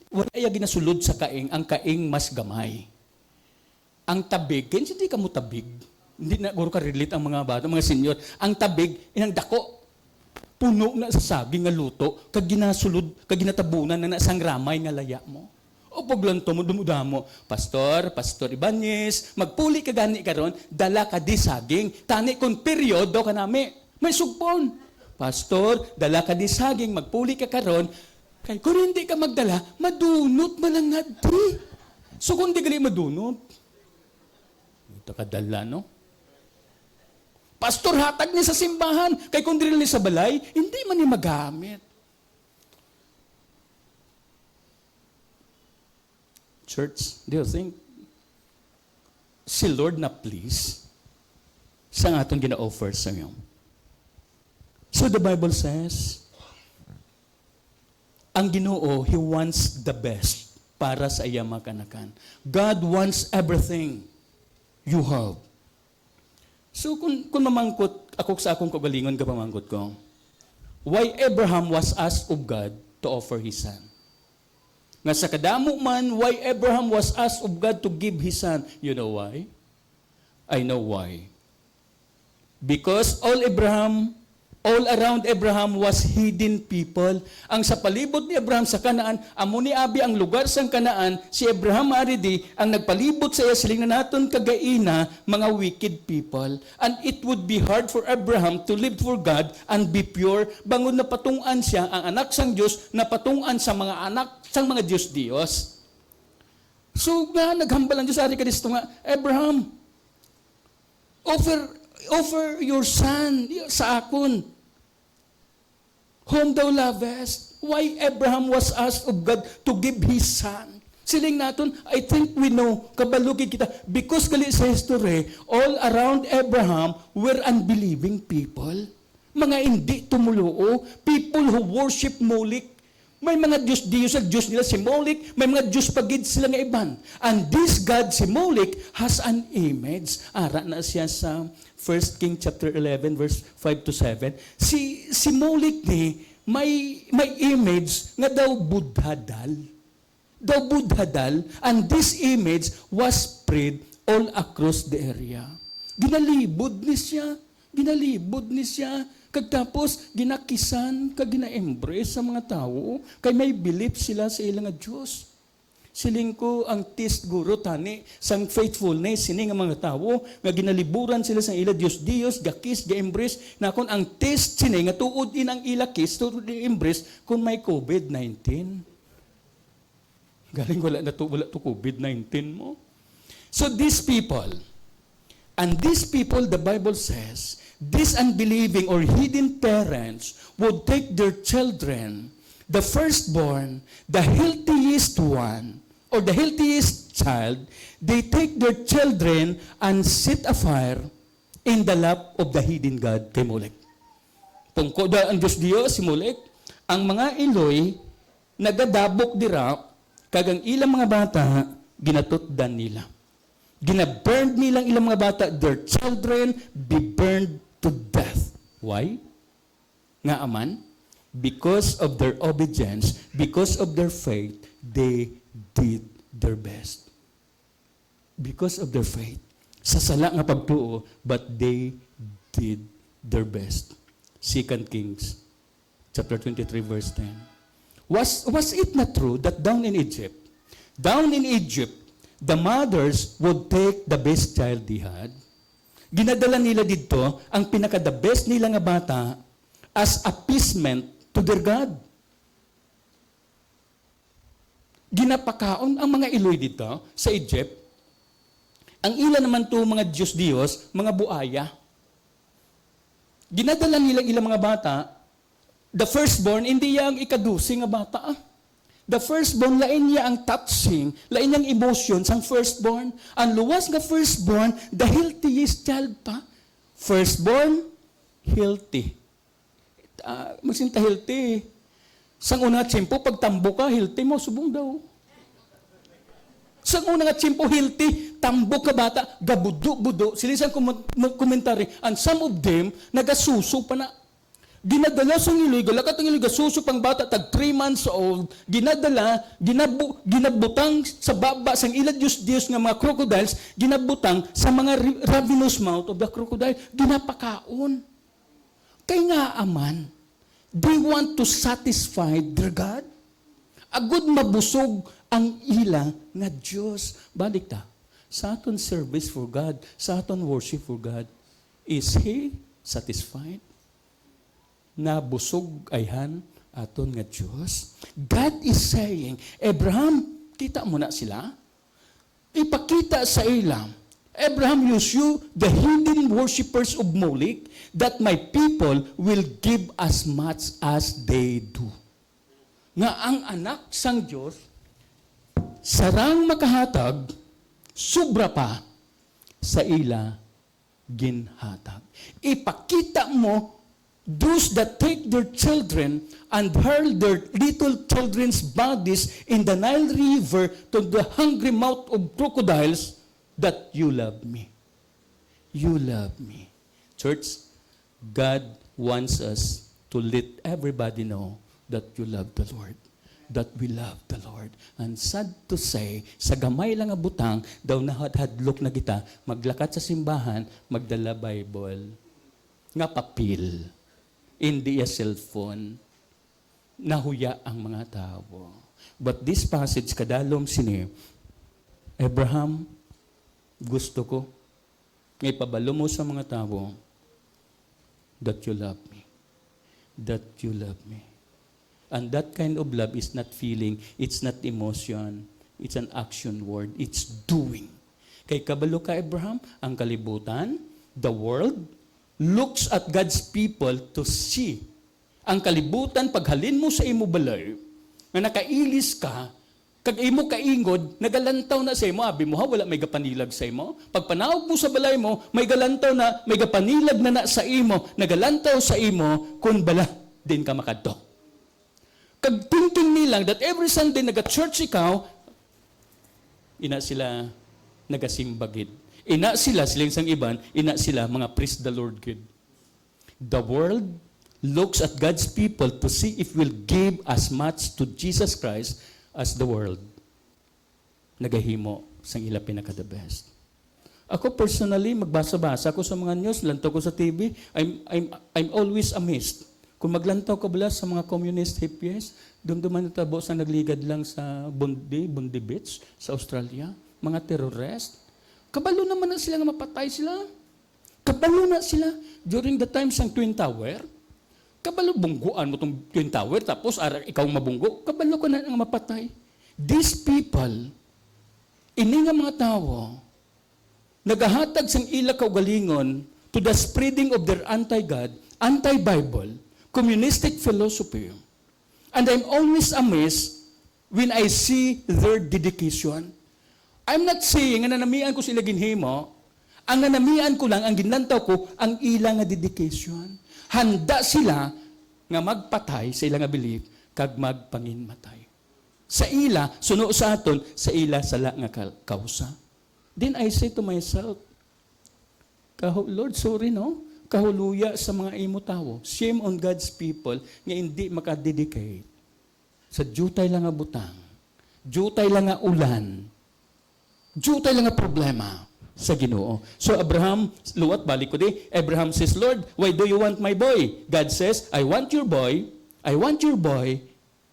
wala yung ginasulod sa kaing, ang kaing mas gamay. Ang tabig, kaya hindi ka mo tabig. Hindi na guro ka relate ang mga bata, mga senior. Ang tabig, inang dako, puno na sa saging nga luto, kag ginasulod, kag ginatabunan na sang ramay nga laya mo. O paglanto mo, dumudamo, Pastor Ibanez, magpuli ka gani karon, dala ka di saging, tani kung peryodo ka nami, may sugpon. Pastor, dala ka di saging, magpuli ka karon, kay kung hindi ka magdala, madunot malangad di. So kung di gali madunot, ito ka dala, no? Pastor, hatag niya sa simbahan. Kay kung di rin sa balay, hindi man niya magamit. Church, do you think si Lord na please sa atong gina-offer sa inyo? So the Bible says, ang Ginoo, He wants the best para sa iya mga kanakan. God wants everything you have. So kung mamangkot, ako sa akong kagalingon ka pamangkot ko, why Abraham was asked of God to offer his son? Nga sa kadamo man, why Abraham was asked of God to give his son? You know why? I know why. Because all around Abraham was hidden people. Ang sa palibot ni Abraham sa Kanaan, amo ni Abi ang lugar sa Kanaan, si Abraham aridi ang nagpalibot sa iya siling na naton kagaina mga wicked people. And it would be hard for Abraham to live for God and be pure. Bangon na patungan siya ang anak sang Diyos na patungan sa mga anak sang mga Diyos. So nga naghambal ang Diyos ari kanisto nga, Abraham, offer your son sa akon. Whom thou lovest. Why Abraham was asked of God to give his son? Siling naton, I think we know, kabalugid kita, because gali sa history, all around Abraham were unbelieving people. Mga hindi tumuluo, people who worship Moloch. May mga Diyos at Diyos nila si Moloch, may mga Diyos pagid sila nga iban. And this God, si Moloch, has an image. Ara na siya sa 1 King chapter 11 verse 5 to 7. Si Moloch ni may image nga daw Buddha-dal. And this image was spread all across the area. Ginalibod ni siya. Kag tapos ginakisan, kag gina-embrace sa mga tao, kay may belief sila sa ilang nga Diyos. Siling ko ang test guro tani sang faithfulness sini nga mga tao nga ginaliburan sila sa ila Dios gakis ga-embrace na kon ang test sini nga tuod in ang ila kiss tuod embrace kun may COVID-19. Galing wala to COVID-19 mo. So these people the Bible says, these unbelieving or hidden parents would take their children, the firstborn, the healthiest one, or the healthiest child, they take their children and set a fire in the lap of the hidden god kay Molech. Tungkol ang Diyos si Molech, ang mga iloy nagadabok dira kag ang ilang mga bata ginatutdan nila. Gina-burn nilang ilang mga bata, their children be burned to death. Why? Nga aman, because of their obedience, because of their faith, they did their best. Because of their faith. Sa sala nga pagtuo, but they did their best. 2 Kings chapter 23 verse 10. Was it not true that down in Egypt, the mothers would take the best child they had? Ginadala nila dito ang pinaka-the best nila nga bata as appeasement to their God. Ginapakaon ang mga iloy dito sa Egypt. Ang ila naman to mga Diyos, mga buaya. Ginadala nila ilang mga bata, the firstborn, hindi yang ikadusi nga bata. The firstborn, lain niya ang touching, lain niyang emotions ang firstborn. Ang luwas nga firstborn, the healthiest child pa. Firstborn, healthy. Magsinta healthy. Sang una tiyempo, pag tambo ka, healthy mo, subong daw. Sang una nga tiyempo, healthy, tambo ka bata, gabudo-budo. Sila isang komentary, and some of them, nagasuso pa na. Ginadala sa iloy, galakat ang iloy, gasuso pang bata, tag 3 months old, ginabutang sa baba, sang ila Diyos nga mga crocodiles, ginabutang sa mga ravenous mouth of the crocodile, ginapakaon. Kaya nga aman, they want to satisfy their God. Agud mabusog ang ila nga Diyos. Balik ta, sa aton service for God, sa aton worship for God, is He satisfied? Nabusog ayhan aton nga Diyos? God is saying, Abraham, kita mo na sila? Ipakita sa ilang, Abraham, use you, the hidden worshippers of Moloch, that my people will give as much as they do. Nga ang anak sang Diyos, sarang makahatag, sobra pa sa ila ginhatag. Ipakita mo Those that take their children and hurl their little children's bodies in the Nile River to the hungry mouth of crocodiles, that you love me. You love me. Church, God wants us to let everybody know that you love the Lord. That we love the Lord. And sad to say, sa gamay lang nga butang, daw nahadlok na kita, maglakat sa simbahan, magdala Bible. Nga papel. Hindi a cellphone. Nahuya ang mga tao. But this passage, kadalom sini, Abraham, gusto ko, ngay pabalo mo sa mga tao, that you love me. That you love me. And that kind of love is not feeling, it's not emotion, it's an action word, it's doing. Kay kabalo ka, Abraham, ang kalibutan, the world, looks at God's people to see. Ang kalibutan, paghalin mo sa imo balay, na nakailis ka, kag imo kaingod, nagalantaw na sa imo, abi mo ha, wala may gapanilag sa imo. Pag panawag mo sa balay mo, may galantaw na, may gapanilag na sa imo, nagalantaw sa imo, kun bala, din ka makadto. Kag thinking nilang that every Sunday naga-church ikaw, ina sila nagasimbagid. Ina sila, silang sang iban, ina sila mga praise the Lord kid. The world looks at God's people to see if we'll give as much to Jesus Christ as the world. Nagahimo sang ila pinaka-the best. Ako personally, magbasa-basa ako sa mga news, lantaw ko sa TV, I'm always amazed. Kung maglantaw ka bala sa mga communist hippies, dumduman na tabo sa nagligad lang sa Bondi Beach, sa Australia, mga terrorist. Kabalo naman na sila nga mapatay sila. Kabalo na sila during the time sang Twin Tower. Kabalo bungguan mo itong Twin Tower, tapos ikaw mabunggo, kabalo ka na nga mapatay. These people, ini nga mga tao, nagahatag sang ila kaugalingon to the spreading of their anti-God, anti-Bible, communistic philosophy. And I'm always amazed when I see their dedication. I'm not saying nga nanamian ko sila ginhimo, ang nanamian ko lang, ang ginlantaw ko, ang ilang nga dedication. Handa sila nga magpatay sa ilang nga belief, kag magpanginmatay. Sa ila, suno sa aton, sa ila sala nga kausa. Then I say to myself, Lord, sorry no? Kahuluya sa mga imo tao. Shame on God's people nga hindi makadedicate sa jutay lang nga butang, jutay lang nga ulan, jutay lang nga problema sa Ginoo. So Abraham, luwat balik ko di, Abraham says, Lord, why do you want my boy? God says, I want your boy. I want your boy.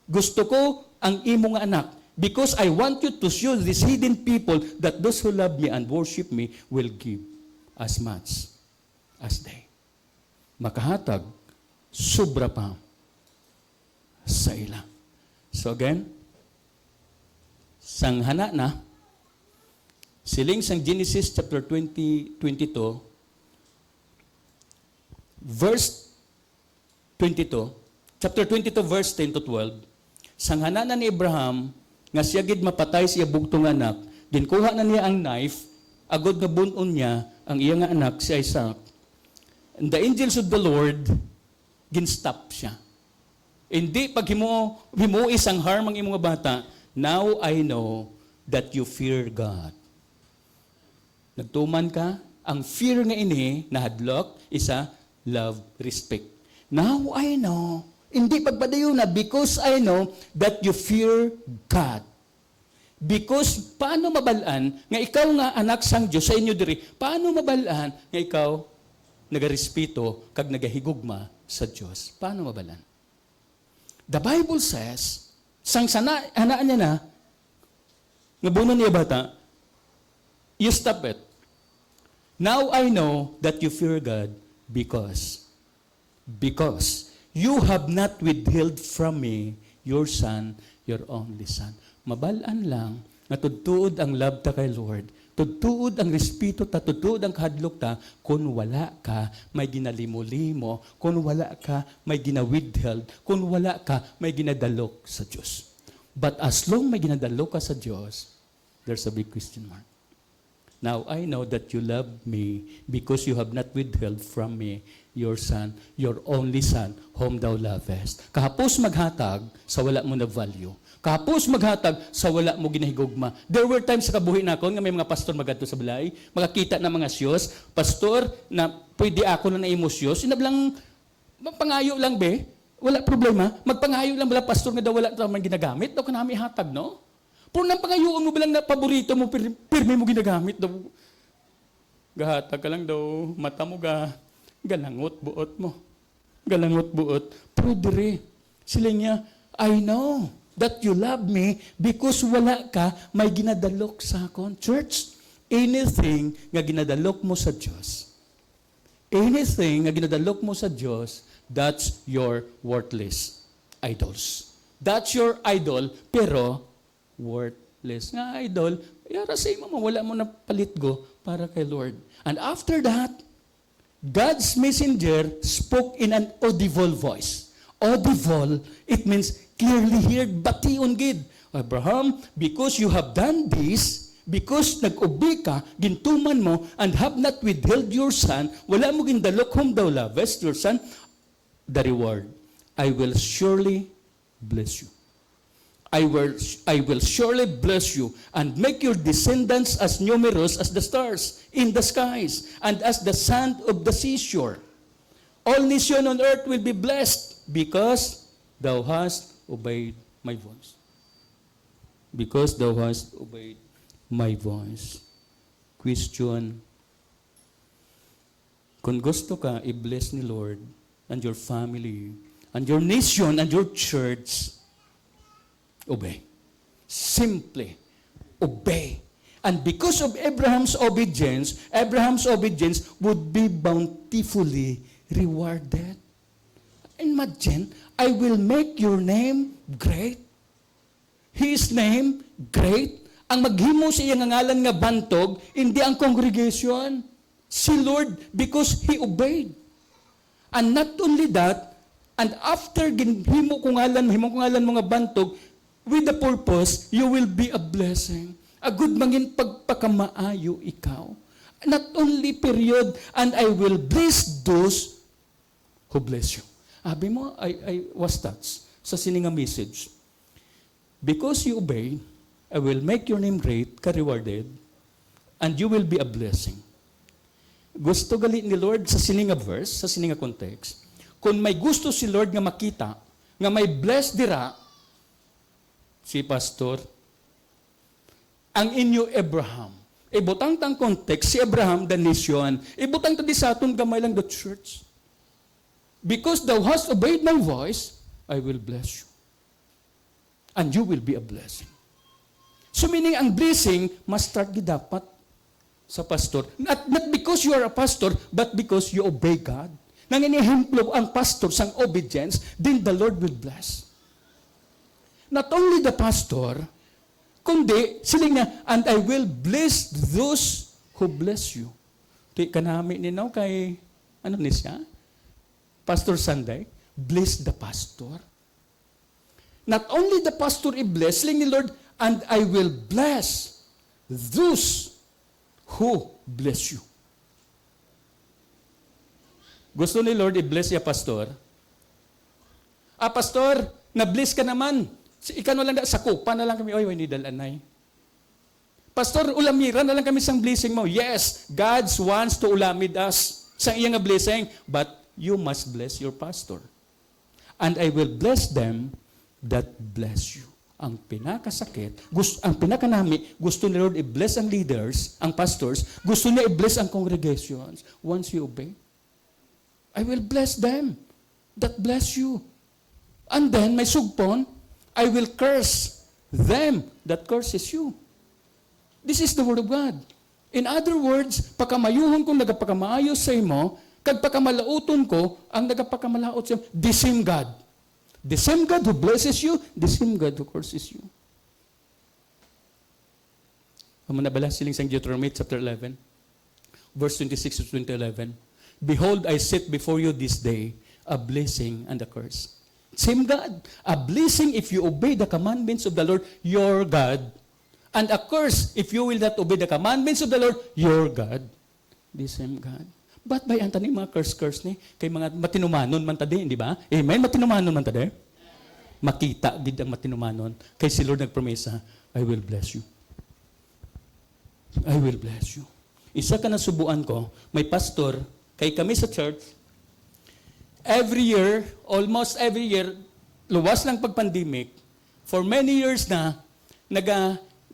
Gusto ko ang imo nga anak. Because I want you to show these hidden people that those who love me and worship me will give as much as they. Makahatag, sobra pa sa ila. So again, sanghana na, siling sang Genesis chapter 22, verse 22, chapter 22, verse 10 to 12, sanghana na ni Abraham, nga siya gid mapatay siya bugtong anak, ginkuha na niya ang knife, agod nga bunon niya ang iya nga anak, si Isaac. And the angels of the Lord, ginstop siya. Hindi, pag himo isang harm ang imong bata, now I know that you fear God. Nagtuman ka, ang fear nga ini, nahadlok, isa, love, respect. Now I know, hindi pagpadayo na, because I know that you fear God. Because, paano mabalaan, nga ikaw nga anak sang Diyos sa inyo diri, paano mabalaan, nga ikaw, nagarespeto kag nagahigugma sa Diyos. Paano mabalan? The Bible says, sang hanaan niya na, nga buno niya bata, you stop it. Now I know that you fear God because you have not withheld from me your son, your only son. Mabalaan lang, natudtuod ang love ta kay Lord, tutuod ang respeto ta, tutuod ang kahadlok ta, kung wala ka, may ginalimulimo, kung wala ka, may ginawithheld, kung wala ka, may ginadalok sa Diyos. But as long may ginadalok ka sa Diyos, there's a big question mark. Now I know that you love me because you have not withheld from me your son, your only son, whom thou lovest. Kahapos maghatag sa wala mo na value. Kahapos maghatag sa wala mo ginahigugma. There were times sa kabuhi na ako nga may mga pastor magadto sa balay, makakita na mga siyos, pastor na pwede ako na naimo siyos, inablang magpangayo lang be, wala problema, magpangayo lang bala pastor nga daw wala naman ginagamit, daw kanami hatag, no? Puro nang pangayoon mo bilang na paborito mo, pirmi mo ginagamit daw. Gahatag ka lang daw, mata mo galangot buot mo. Galangot buot. Pero dire, sila niya, I know that you love me because wala ka may ginadalok sa akon. Church, anything nga ginadalok mo sa Diyos, anything nga ginadalok mo sa Diyos, that's your worthless idols. That's your idol, pero worthless nga idol, yara sa imo, wala mo na palit go para kay Lord. And after that, God's messenger spoke in an audible voice. Audible, it means clearly heard, bation gid. Abraham, because you have done this, because nag-obey ka, gintuman mo, and have not withheld your son, wala mo gindalok whom thou lovest, your son, the reward, I will surely bless you. I will surely bless you and make your descendants as numerous as the stars in the skies and as the sand of the seashore. All nations on earth will be blessed because thou hast obeyed my voice. Because thou hast obeyed my voice. Question. Kung gusto ka i-bless ni Lord and your family and your nation and your church, obey. Simply obey. And because of Abraham's obedience would be bountifully rewarded. Imagine, I will make your name great. His name great. Ang maghimo sa iyang ngalan nga bantog, hindi ang congregation. Si Lord, because He obeyed. And not only that, and after himo ko ngalan mo nga bantog, with the purpose, you will be a blessing. A good mangin pagpakamaayo ikaw. Not only period, and I will bless those who bless you. Abi mo, I was touched sa sininga message. Because you obey, I will make your name great, ka-rewarded, and you will be a blessing. Gusto gali ni Lord sa sininga verse, sa sininga context, kung may gusto si Lord nga makita, nga may bless dira, si pastor, ang inyo Abraham. Ibutang tang context, si Abraham, the nation. Ibutang ta di sa aton gamay lang the church. Because thou hast obeyed my voice, I will bless you. And you will be a blessing. So meaning, ang blessing must start dapat sa pastor. Not because you are a pastor, but because you obey God. Nang inihemplo ang pastor sang obedience, then the Lord will bless. Not only the pastor, kundi siling nga, and I will bless those who bless you. Di kanami ninaw kay, ano ni siya? Pastor Sunday, bless the pastor. Not only the pastor i-bless, siling ni Lord, and I will bless those who bless you. Gusto ni Lord i-bless ya pastor? Pastor, na-bless ka naman. Ikaw na lang, sakupa na lang kami, oy, ni dalanay. Pastor, ulamira na lang kami sang blessing mo. Yes, God wants to ulamid us sa iyang blessing, but you must bless your pastor. And I will bless them that bless you. Ang pinakasakit, ang pinakanami, gusto ni Lord i-bless ang leaders, ang pastors, gusto niya i-bless ang congregations. Once you obey, I will bless them that bless you. And then, may sugpon, I will curse them that curses you. This is the word of God. In other words, pakamayuhon kong nagapakamaayos sa imo, kag pakamalauton ko, ang nagapakamalauot sa imo, the same God. The same God who blesses you, the same God who curses you. Amo na bala siling sang Deuteronomy chapter 11, verse 26 to 11. Behold, I set before you this day a blessing and a curse. Same God. A blessing if you obey the commandments of the Lord your God, And a curse if you will not obey the commandments of the Lord, your God. The same God. But by antani mga curse ni, kay mga matinumanon man tadi, di ba? Amen? Matinumanon man tadi. Makita gid ang matinumanon. Kay si Lord nagpromesa, I will bless you. I will bless you. Isa ka na subuan ko, may pastor, kay kami sa church, every year, almost every year, luwas lang pag-pandemic, for many years na,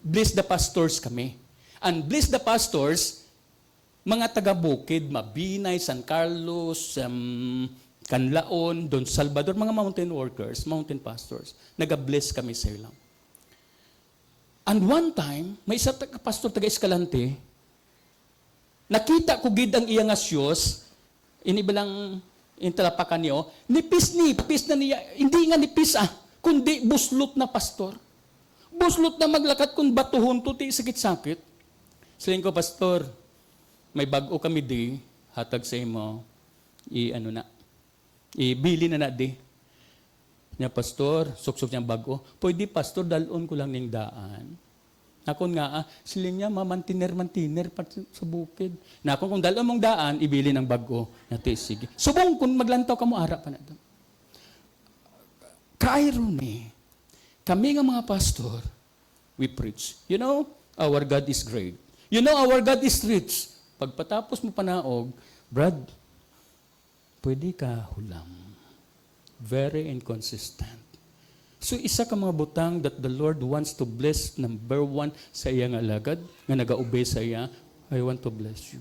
bless the pastors kami. And bless the pastors, mga taga-bukid, Mabinay, San Carlos, Canlaon, Don Salvador, mga mountain workers, mountain pastors, nag-bless kami sa ilang. And one time, may isa pastor taga-Escalante, nakita ko gid ang iyang asyos, inibalang intalapakan niyo, nipis na niya, hindi nga nipis kundi buslot na pastor. Buslot na maglakat kung batuhon to, ti sakit-sakit. Saling ko, pastor, may bago kami di, hatag sa imo, ibili na di. Niya, pastor, suksok niyang bago. Pwede, pastor, dalon ko lang ning daan. Nakon nga, siling niya, mantiner pa sa bukid. Nakon kung dalon mong daan, ibili ng bago. Nati, sige. Subong, kung maglantaw ka mo, ara pa na doon. Ka-irony. Kami nga mga pastor, we preach. You know, our God is great. You know, our God is rich. Pagpatapos mo panaog, Brad, pwede ka hulam. Very inconsistent. So isa ka mga butang that the Lord wants to bless, number one, sa iyang alagad, nga nag-obey sa iya, I want to bless you.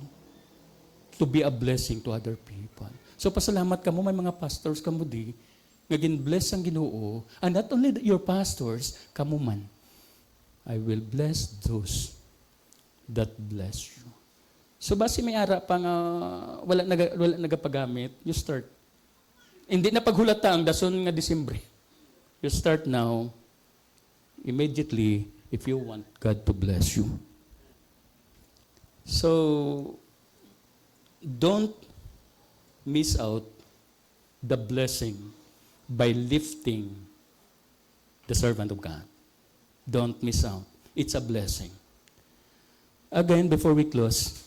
To be a blessing to other people. So pasalamat ka mo, may mga pastors ka mo di, nga gin-bless ang Ginoo, and not only your pastors, kamo man, I will bless those that bless you. So basi may ara pa nga wala nagapagamit, you start. Hindi na paghulata ang dason nga Disyembre. You start now, immediately, if you want God to bless you. So, don't miss out the blessing by lifting the servant of God. Don't miss out. It's a blessing. Again, before we close,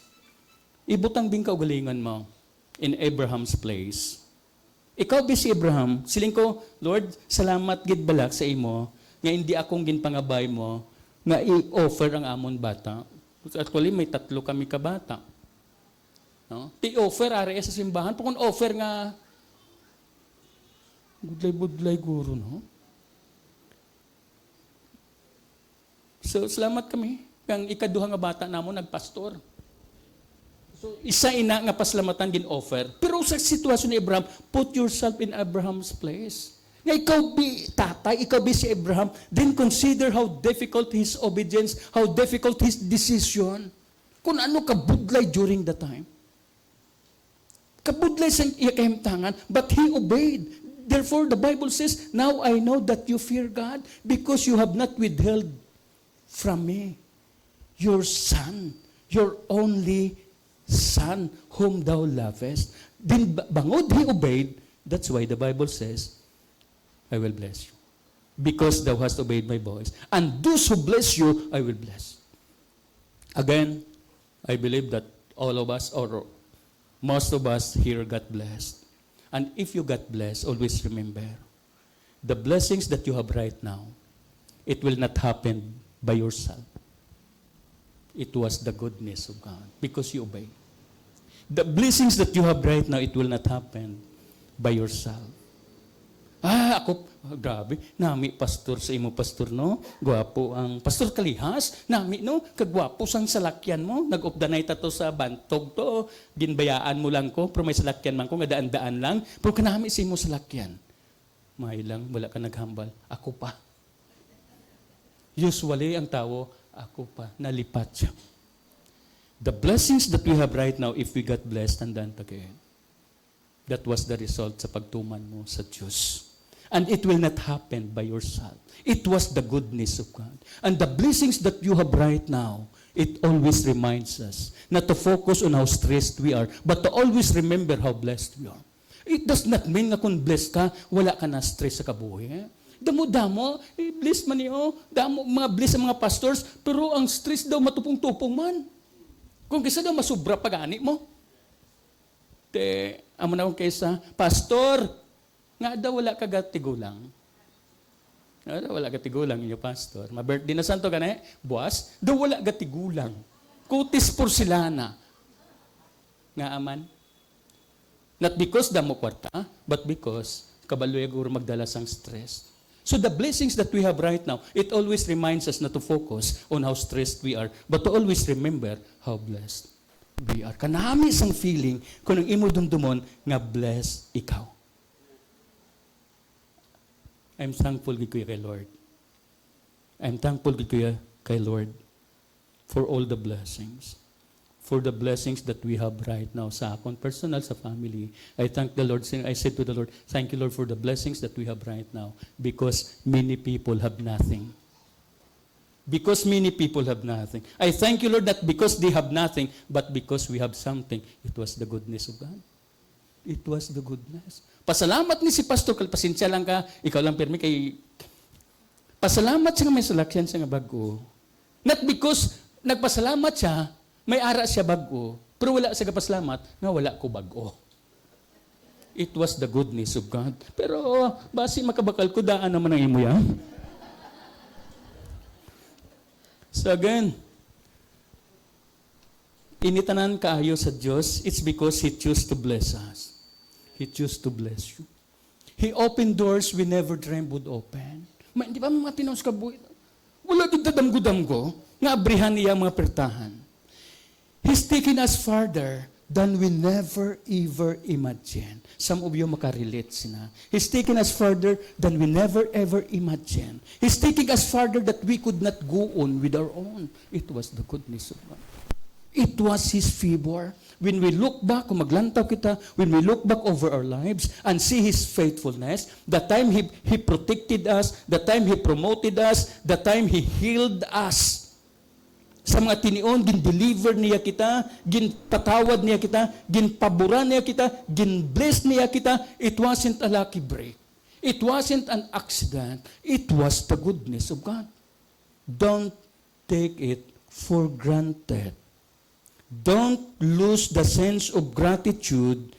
ibutang din kaugalingan mo in Abraham's place. Ikaw ba si Abraham? Siling ko, Lord, salamat gid balak sa imo nga hindi akong ginpangabay mo nga i-offer ang amon bata. Actually, may 3 kami kabata. No? Ti-offer ari sa simbahan. Kung offer nga budlay guro, no? So, salamat kami. Ang ikaduha nga bata namo nagpastor. So, isa ina nga paslamatan gin-offer. Pero sa sitwasyon ni Abraham, put yourself in Abraham's place. Nga ikaw bi tatay, ikaw bi si Abraham, then consider how difficult his obedience, how difficult his decision. Kung ano kabudlay during the time. Kabudlay sa iya kahimtangan, but he obeyed. Therefore, the Bible says, now I know that you fear God because you have not withheld from me your son, your only son whom thou lovest. Then bangod he obeyed. That's why the Bible says, I will bless you. Because thou hast obeyed my voice. And those who bless you, I will bless. Again, I believe that all of us, or most of us here got blessed. And if you got blessed, always remember, the blessings that you have right now, it will not happen by yourself. It was the goodness of God because you obeyed. The blessings that you have right now, it will not happen by yourself. Grabe, nami pastor sa imo pastor, no? Gwapo ang pastor Kalihas, nami, no? Kagwapo sang salakyan mo, nag-updanay tato sa bantog to, ginbayaan mo lang ko, pero may salakyan man ko, nga daan-daan lang, pero kanami sa imo salakyan. May lang, wala ka naghambal, ako pa. Usually, ang tao, ako pa, nalipat siya. The blessings that we have right now, if we got blessed, tandaan again. That was the result sa pagtuman mo sa Diyos. And it will not happen by yourself. It was the goodness of God. And the blessings that you have right now, it always reminds us not to focus on how stressed we are, but to always remember how blessed we are. It does not mean na kung blessed ka, wala ka na stress sa kabuhi. Damo-damo, bless man niyo, damo, mga bless ang mga pastors, pero ang stress daw matupong-tupong man. Kung kisa daw masubra pag-ani mo. Amo na akong kaysa, Pastor, nga daw wala ka gatigulang. Nga daw wala gatigulang inyo, Pastor. Ma-birthday na santo ka na buwas, daw wala gatigulang. Kutis porcelana. Nga aman. Not because damo kwarta, but because kabaloy guro magdala sang stress. So the blessings that we have right now, it always reminds us not to focus on how stressed we are, but to always remember how blessed we are. Kanami sang feeling kung ang imo dumdumon nga blessed ikaw. I'm thankful gid kuya kay Lord. I'm thankful gid kuya kay Lord for all the blessings. For the blessings that we have right now sa akon personal, sa family. I thank the Lord. I said to the Lord, thank you, Lord, for the blessings that we have right now because many people have nothing. Because many people have nothing. I thank you, Lord, not because they have nothing, but because we have something. It was the goodness of God. It was the goodness. Pasalamat ni si Pastor, pasensya lang ka, ikaw lang permi kay... Pasalamat siya nga may salakyan siya nga bago. Not because nagpasalamat siya, may ara siya bago, pero wala siya kapasalamat nga wala ko bago. It was the goodness of God. Pero basi makabakal ko, daan naman ang imo yan. So again, initanan kaayo sa Diyos, it's because He chose to bless us. He chose to bless you. He opened doors we never dreamed would open. Di ba mga tinaws ka buhay? Wala din dadamgo-damgo, nga abrihan niya mga pertahan. He's taken us farther than we never ever imagined. Some of you makarelate sina. He's taken us further than we never ever imagined. He's taking us farther that we could not go on with our own. It was the goodness of God. It was His favor. When we look back, kung maglantaw kita, when we look back over our lives and see His faithfulness, the time He protected us, the time He promoted us, the time He healed us. Sa mga tinion, gin-deliver niya kita, gin-patawad niya kita, gin-paboran niya kita, gin-bless niya kita. It wasn't a lucky break. It wasn't an accident. It was the goodness of God. Don't take it for granted. Don't lose the sense of gratitude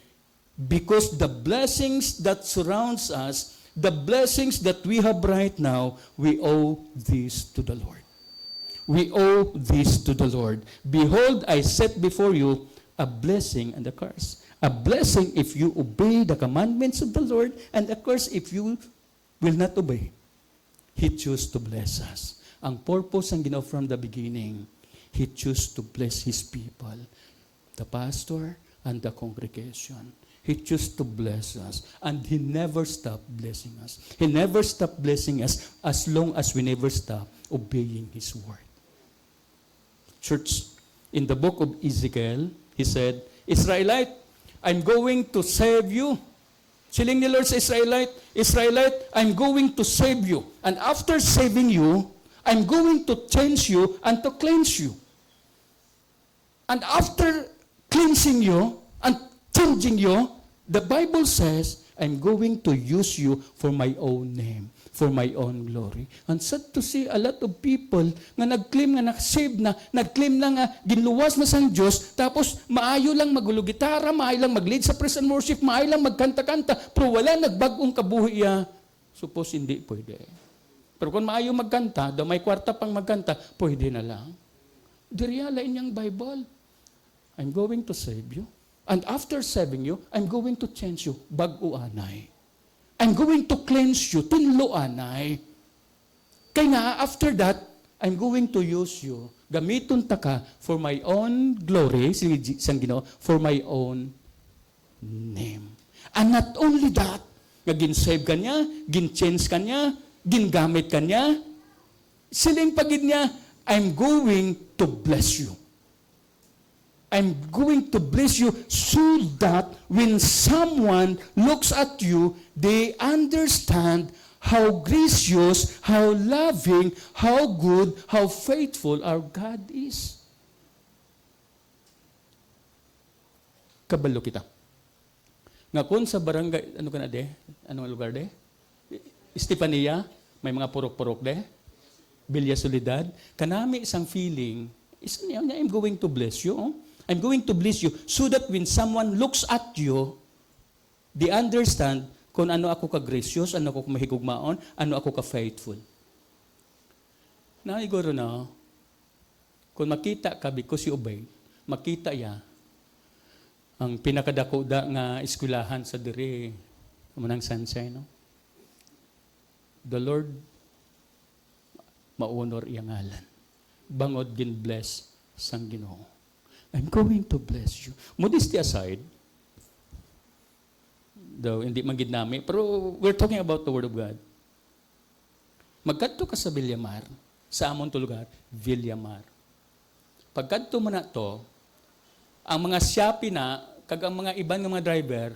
because the blessings that surrounds us, the blessings that we have right now, we owe this to the Lord. We owe this to the Lord. Behold, I set before you a blessing and a curse. A blessing if you obey the commandments of the Lord, and a curse if you will not obey. He chose to bless us. Ang purpose ang ginawa from the beginning, He chose to bless His people, the pastor and the congregation. He chose to bless us, and He never stopped blessing us. He never stopped blessing us as long as we never stop obeying His word. Church, in the book of Ezekiel, He said, Israelite, I'm going to save you. Siling ni Lord sa Israelite, I'm going to save you. And after saving you, I'm going to change you and to cleanse you. And after cleansing you and changing you, the Bible says, I'm going to use you for my own name, for my own glory. And sad to see a lot of people nga nag-claim nga na-save na, nag-claim na nga ginluwas na sang Diyos, tapos maayo lang magulo-gitara, maayo lang mag-lead sa praise and worship, maayo lang magkanta-kanta, pero wala nagbagong kabuhi ya. Suppose hindi pwede. Pero kung maayo magkanta, daw may kwarta pang magkanta, pwede na lang. Direalain niyang Bible. I'm going to save you. And after saving you, I'm going to change you. Bag-o anay. I'm going to cleanse you. Tinlo anay. Kaya nga, after that, I'm going to use you. Gamiton ta ka for my own glory, sang Ginoo, for my own name. And not only that, nga gin-save ka niya, gin-change ka niya, gin-gamit ka niya, siling pagid niya, I'm going to bless you. I'm going to bless you so that when someone looks at you, they understand how gracious, how loving, how good, how faithful our God is. Kabalo kita. Nga kung sa barangay, ano ka na de? Anong lugar de? Estefania, may mga purok-purok de. Villa Soledad. Kanami isang feeling, I'm going to bless you. Oh. I'm going to bless you so that when someone looks at you, they understand kung ano ako ka-gracious, ano ako mahigugmaon, ano ako ka-faithful. Naiguro na, kung makita ka because you obey, makita ya ang pinakadako da nga eskwelahan sa diri manang Sunshine, no? The Lord maunor iyang ngalan. Bangod gin bless sang Ginoo. I'm going to bless you. Modesty aside, though hindi man gid nami, pero we're talking about the Word of God. Magkadto ka sa Villamar, sa amon to lugar, Villamar. Pagkadto mo na to, ang mga Shopee na, kag ang mga iban nga mga driver,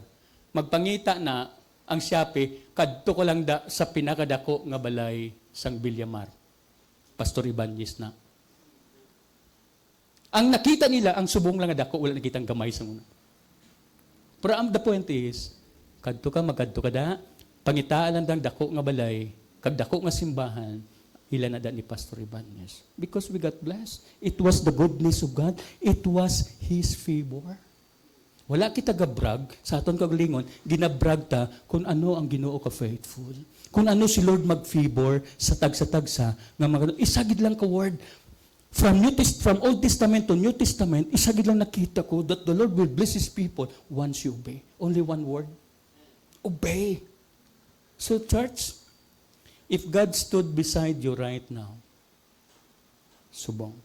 magpangita na ang Shopee, kadto ko lang da sa pinakadako nga balay sang Villamar. Pastor Ibanez na. Ang nakita nila, ang subong lang nga dako, wala nakitang gamay sa muna. Pero the point is, kadto ka, magkadto ka da, pangitaan lang dako nga balay, kag dako nga simbahan, ilan na da ni Pastor Ibanez. Because we got blessed. It was the goodness of God. It was His favor. Wala kita gabrag, sa aton kagalingon, ginabrag ta kung ano ang Ginoo ka faithful. Kung ano si Lord mag-favor sa tagsa-tagsa, nga mga, isagid lang ka word. From Old Testament to New Testament, isagid lang nakita ko that the Lord will bless His people once you obey. Only one word. Obey. So church, if God stood beside you right now, subong,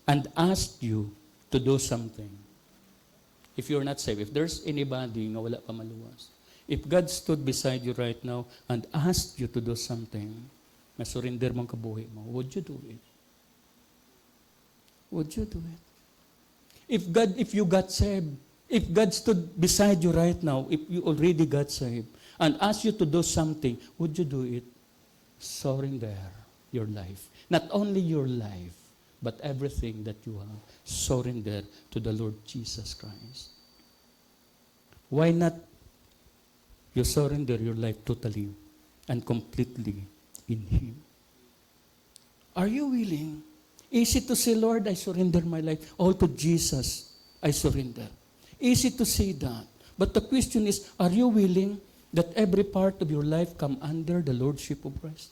and asked you to do something, if you're not saved, if there's anybody nga wala pa maluwas, if God stood beside you right now and asked you to do something, na surrender mong kabuhi mo, would you do it? Would you do it? If you got saved, if God stood beside you right now, if you already got saved, and asked you to do something, would you do it? Surrender your life. Not only your life, but everything that you have, surrender to the Lord Jesus Christ. Why not you surrender your life totally and completely in Him? Are you willing? Easy to say, Lord, I surrender my life. All to Jesus, I surrender. Easy to say that. But the question is, are you willing that every part of your life come under the Lordship of Christ?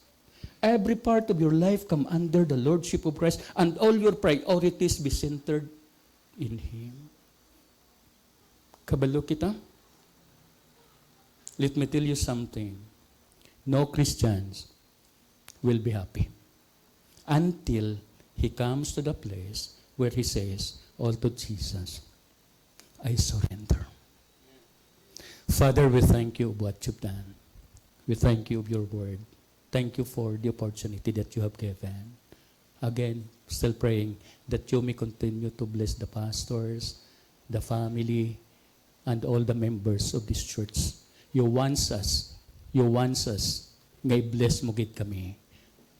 Every part of your life come under the Lordship of Christ, and all your priorities be centered in Him. Kabalo kita? Let me tell you something. No Christians will be happy until he comes to the place where he says, all to Jesus, I surrender. Father, we thank you of what you've done. We thank you of your word. Thank you for the opportunity that you have given. Again, still praying that you may continue to bless the pastors, the family, and all the members of this church. You want us, ngay bless mo gid kami.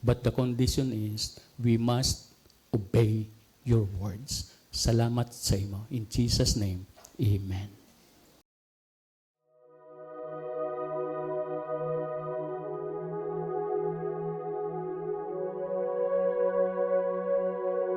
But the condition is, we must obey your words. Salamat sa imo. In Jesus' name, amen.